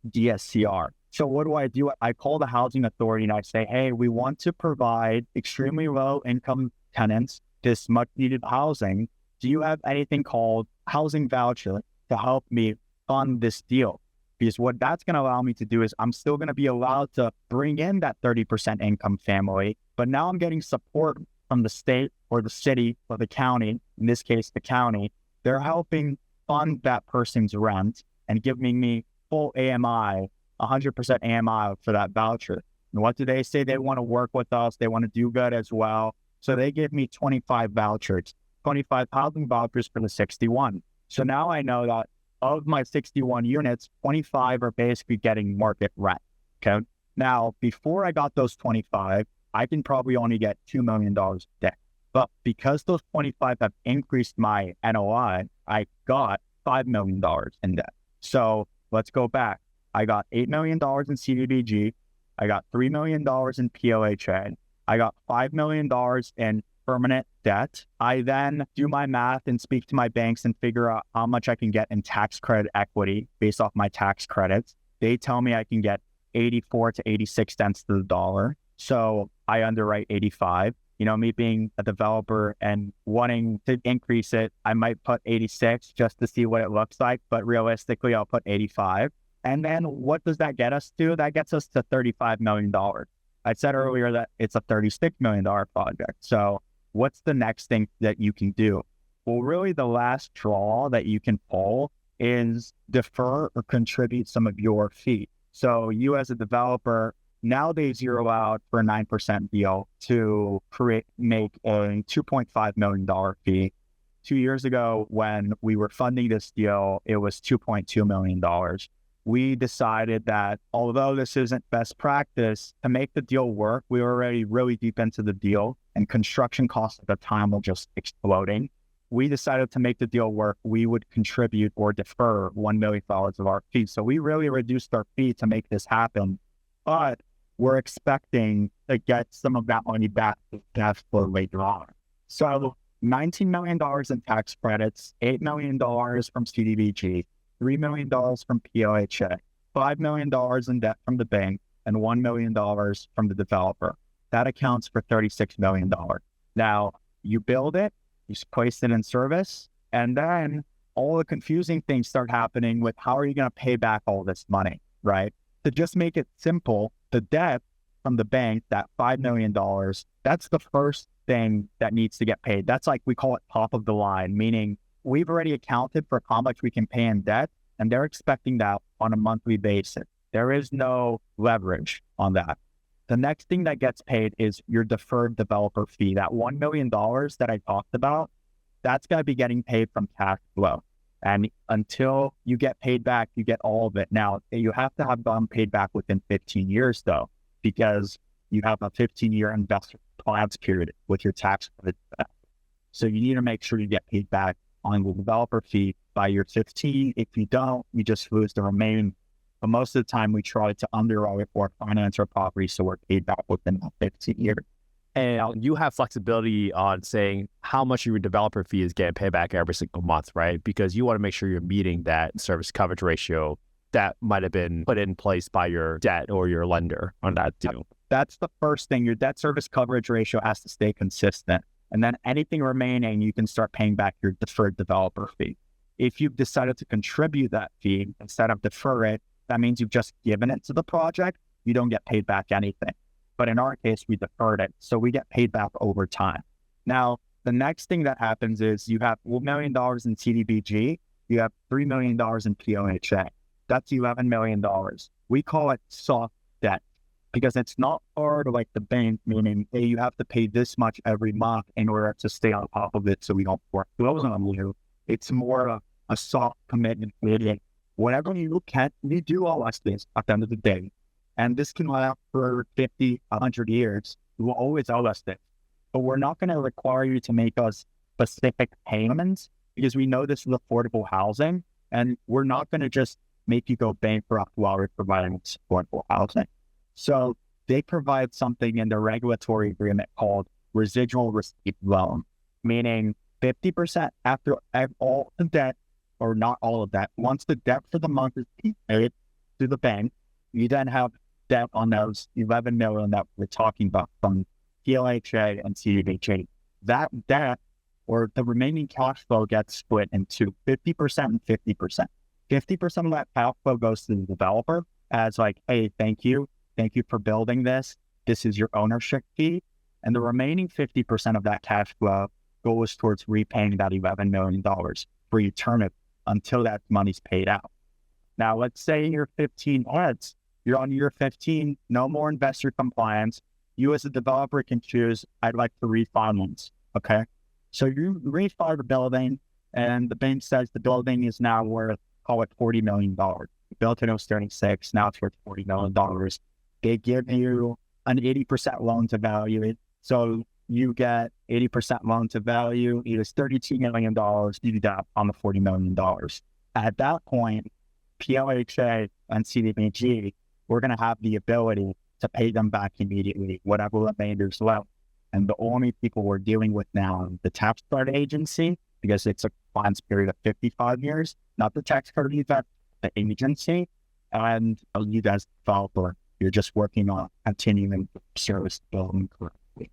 DSCR. So what do? I call the housing authority and I say, hey, we want to provide extremely low income tenants this much needed housing. Do you have anything called housing voucher to help me fund this deal? Because what that's going to allow me to do is I'm still going to be allowed to bring in that 30% income family, but now I'm getting support from the state or the city or the county, in this case, the county. They're helping fund that person's rent and giving me full AMI, 100% AMI for that voucher. And what do they say? They want to work with us. They want to do good as well. So they give me 25 vouchers, 25 housing vouchers for the 61. So now I know that of my 61 units, 25 are basically getting market rent. Okay. Now, before I got those 25, I can probably only get $2 million debt. But because those 25 have increased my NOI, I got $5 million in debt. So let's go back. I got $8 million in CDBG. I got $3 million in PLHA. I got $5 million in permanent debt. I then do my math and speak to my banks and figure out how much I can get in tax credit equity based off my tax credits. They tell me I can get 84 to 86 cents to the dollar. So I underwrite 85. You know, me being a developer and wanting to increase it, I might put 86 just to see what it looks like. But realistically, I'll put 85. And then what does that get us to? That gets us to $35 million. I said earlier that it's a $36 million project. So what's the next thing that you can do? Well, really the last draw that you can pull is defer or contribute some of your fee. So you as a developer, now they zero out for a 9% deal to make a $2.5 million fee. 2 years ago, when we were funding this deal, it was $2.2 million. we decided that although this isn't best practice, to make the deal work, we were already really deep into the deal and construction costs at the time were just exploding. We decided to make the deal work. We would contribute or defer $1 million of our fee. So we really reduced our fee to make this happen, but we're expecting to get some of that money back to cash flow later on. So $19 million in tax credits, $8 million from CDBG, $3 million from PLHA, $5 million in debt from the bank, and $1 million from the developer. That accounts for $36 million. Now, you build it, you place it in service, and then all the confusing things start happening with how are you going to pay back all this money, right? To just make it simple, the debt from the bank, that $5 million, that's the first thing that needs to get paid. That's like, we call it top of the line, meaning we've already accounted for how much we can pay in debt, and they're expecting that on a monthly basis. There is no leverage on that. The next thing that gets paid is your deferred developer fee. That $1 million that I talked about, that's going to be getting paid from cash flow. And until you get paid back, you get all of it. Now, you have to have gotten paid back within 15 years, though, because you have a 15-year investor plans period with your tax credit. So you need to make sure you get paid back on the developer fee by year 15. If you don't, you just lose the remaining. But most of the time, we try to underwrite or finance our property so we're paid back within that 15 years. And you have flexibility on saying how much your developer fee is getting paid back every single month, right? Because you want to make sure you're meeting that service coverage ratio that might have been put in place by your debt or your lender on that deal. That's the first thing. Your debt service coverage ratio has to stay consistent. And then anything remaining, you can start paying back your deferred developer fee. If you've decided to contribute that fee instead of defer it, that means you've just given it to the project. You don't get paid back anything. But in our case, we deferred it. So we get paid back over time. Now, the next thing that happens is you have $1 million in CDBG. You have $3 million in PLHA. That's $11 million. We call it soft debt because it's not hard like the bank, meaning, hey, you have to pay this much every month in order to stay on top of it so we don't foreclose on you. It's more of a soft commitment. Whenever you look at, we do all us this at the end of the day. And this can last for 50, 100 years. You will always owe us this. But we're not going to require you to make us specific payments because we know this is affordable housing. And we're not going to just make you go bankrupt while we're providing affordable housing. So they provide something in the regulatory agreement called residual receipt loan, meaning 50% after all the debt, or not all of that. Once the debt for the month is paid to the bank, you then have debt on those 11 million that we're talking about from PLHA and CDBG. That debt or the remaining cash flow gets split into 50% and 50%. 50% of that cash flow goes to the developer as like, hey, thank you for building this. This is your ownership fee. And the remaining 50% of that cash flow goes towards repaying that $11 million for eternity until that money's paid out. Now, let's say you're 15 heads. You're on year 15, no more investor compliance. You as a developer can choose, I'd like to refinance, okay? So you refi the building and the bank says the building is now worth, call it $40 million. You built it, it was 36, now it's worth $40 million. They give you an 80% loan to value. So you get 80% loan to value, it is $32 million, you deduct on the $40 million. At that point, PLHA and CDBG, we're going to have the ability to pay them back immediately, whatever remainder's left. And the only people we're dealing with now, the tax credit agency, because it's a compliance period of 55 years, not the tax credit event, the agency, and you guys developer, you're just working on continuing service building correctly.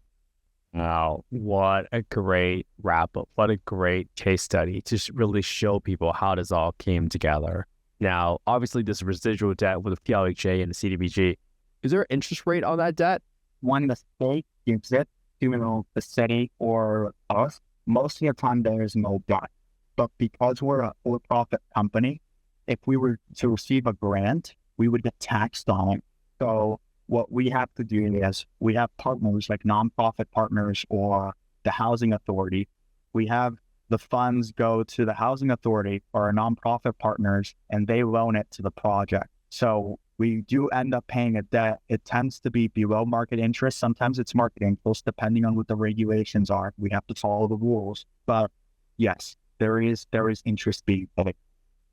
Wow, what a great wrap up. What a great case study to really show people how this all came together. Now, obviously, this residual debt with the PLHA and the CDBG, is there an interest rate on that debt? When the state gives it to the city or us, most of the time there is no debt. But because we're a for-profit company, if we were to receive a grant, we would get taxed on it. So what we have to do is we have partners like nonprofit partners or the housing authority. We have the funds go to the housing authority or our nonprofit partners, and they loan it to the project. So we do end up paying a debt. It tends to be below market interest. Sometimes it's market interest, depending on what the regulations are. We have to follow the rules. But yes, there is interest being paid,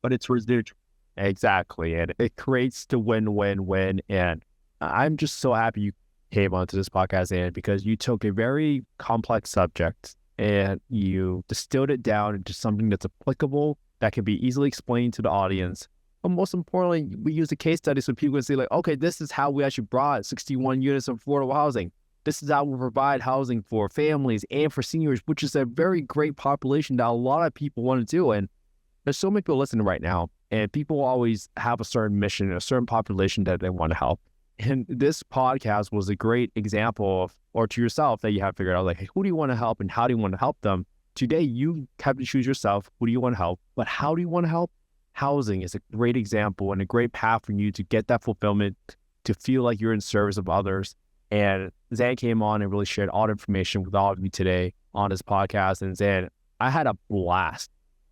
but it's residual. Exactly. And it creates the win-win-win. And I'm just so happy you came onto this podcast, and because you took a very complex subject and you distilled it down into something that's applicable, that can be easily explained to the audience. But most importantly, we use a case study so people can see like, okay, this is how we actually brought 61 units of affordable housing. This is how we provide housing for families and for seniors, which is a very great population that a lot of people want to do. And there's so many people listening right now, and people always have a certain mission, a certain population that they want to help. And this podcast was a great example of, or to yourself, that you have figured out like, hey, who do you want to help and how do you want to help them? Today, you have to choose yourself. Who do you want to help? But how do you want to help? Housing is a great example and a great path for you to get that fulfillment, to feel like you're in service of others. And Zan came on and really shared all the information with all of you today on this podcast. And Zan, I had a blast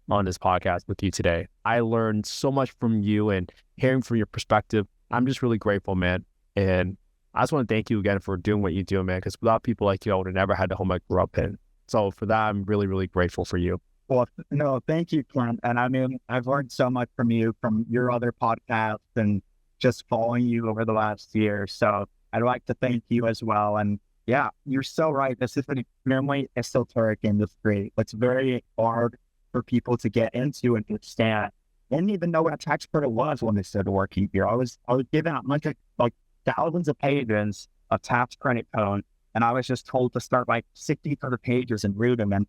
on this podcast with you today. I learned so much from you and hearing from your perspective. I'm just really grateful, man. And I just want to thank you again for doing what you do, man, because without people like you, I would have never had the home I grew up in. So for that, I'm really, really grateful for you. Well, no, thank you, Clint. And I mean, I've learned so much from you, from your other podcasts, and just following you over the last year. So I'd like to thank you as well. And yeah, you're so right. This is an extremely esoteric industry. It's very hard for people to get into and understand. I didn't even know what a tax credit was when they started working here. I was given a bunch of thousands of pages of tax credit code, and I was just told to start like 60 other pages and read them. And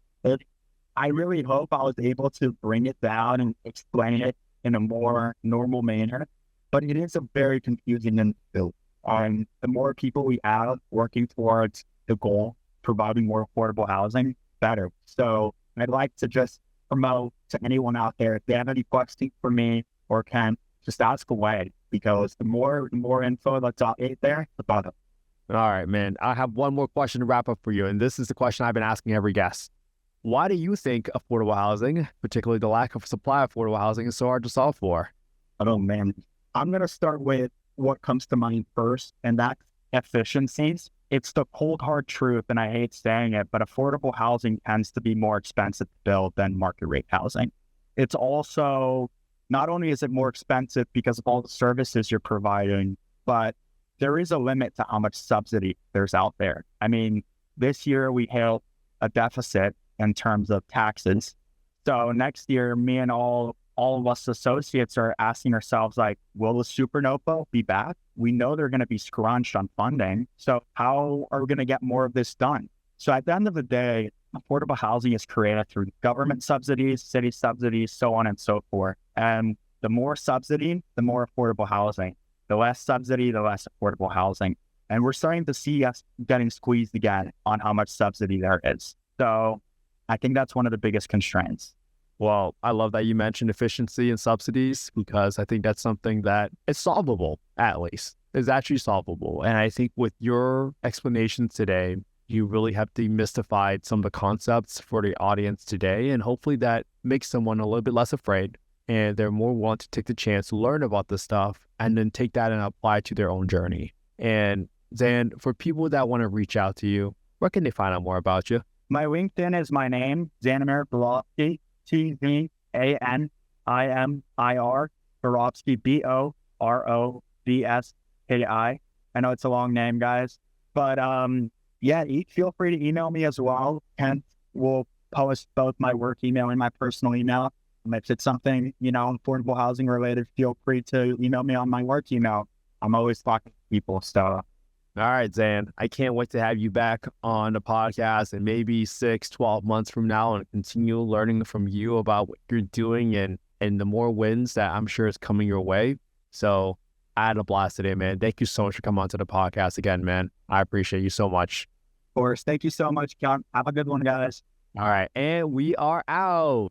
I really hope I was able to bring it down and explain it in a more normal manner. But it is a very confusing industry. The more people we have working towards the goal, providing more affordable housing, better. So I'd like to just promote to anyone out there, if they have any questions for me or can, just ask away, because the more info that's out there, the better. All right, man. I have one more question to wrap up for you. And this is the question I've been asking every guest. Why do you think affordable housing, particularly the lack of supply of affordable housing, is so hard to solve for? Oh, man. I'm going to start with what comes to mind first, and that's efficiencies. It's the cold, hard truth, and I hate saying it, but affordable housing tends to be more expensive to build than market rate housing. It's also, not only is it more expensive because of all the services you're providing, but there is a limit to how much subsidy there's out there. I mean, this year we hit a deficit in terms of taxes. So next year, me and all of us associates are asking ourselves, like, will the super NOFA be back? We know they're going to be scrunched on funding. So how are we going to get more of this done? So at the end of the day, affordable housing is created through government subsidies, city subsidies, so on and so forth. And the more subsidy, the more affordable housing. The less subsidy, the less affordable housing. And we're starting to see us getting squeezed again on how much subsidy there is. So I think that's one of the biggest constraints. Well, I love that you mentioned efficiency and subsidies, because I think that's something that is solvable, at least. It's actually solvable. And I think with your explanations today, you really have demystified some of the concepts for the audience today. And hopefully that makes someone a little bit less afraid, and they're more willing to take the chance to learn about this stuff and then take that and apply it to their own journey. And Zan, for people that want to reach out to you, where can they find out more about you? My LinkedIn is my name, Tzanimir Borovski, Tzanimir, Borovski, Borovski. I know it's a long name, guys. But yeah, feel free to email me as well. And we'll post both my work email and my personal email. If it's something, affordable housing related, feel free to email me on my work email. I'm always talking to people, so. All right, Zan, I can't wait to have you back on the podcast in maybe 6-12 months from now and continue learning from you about what you're doing and the more wins that I'm sure is coming your way. So I had a blast today, man. Thank you so much for coming onto the podcast again, man. I appreciate you so much. Of course. Thank you so much, John. Have a good one, guys. All right. And we are out.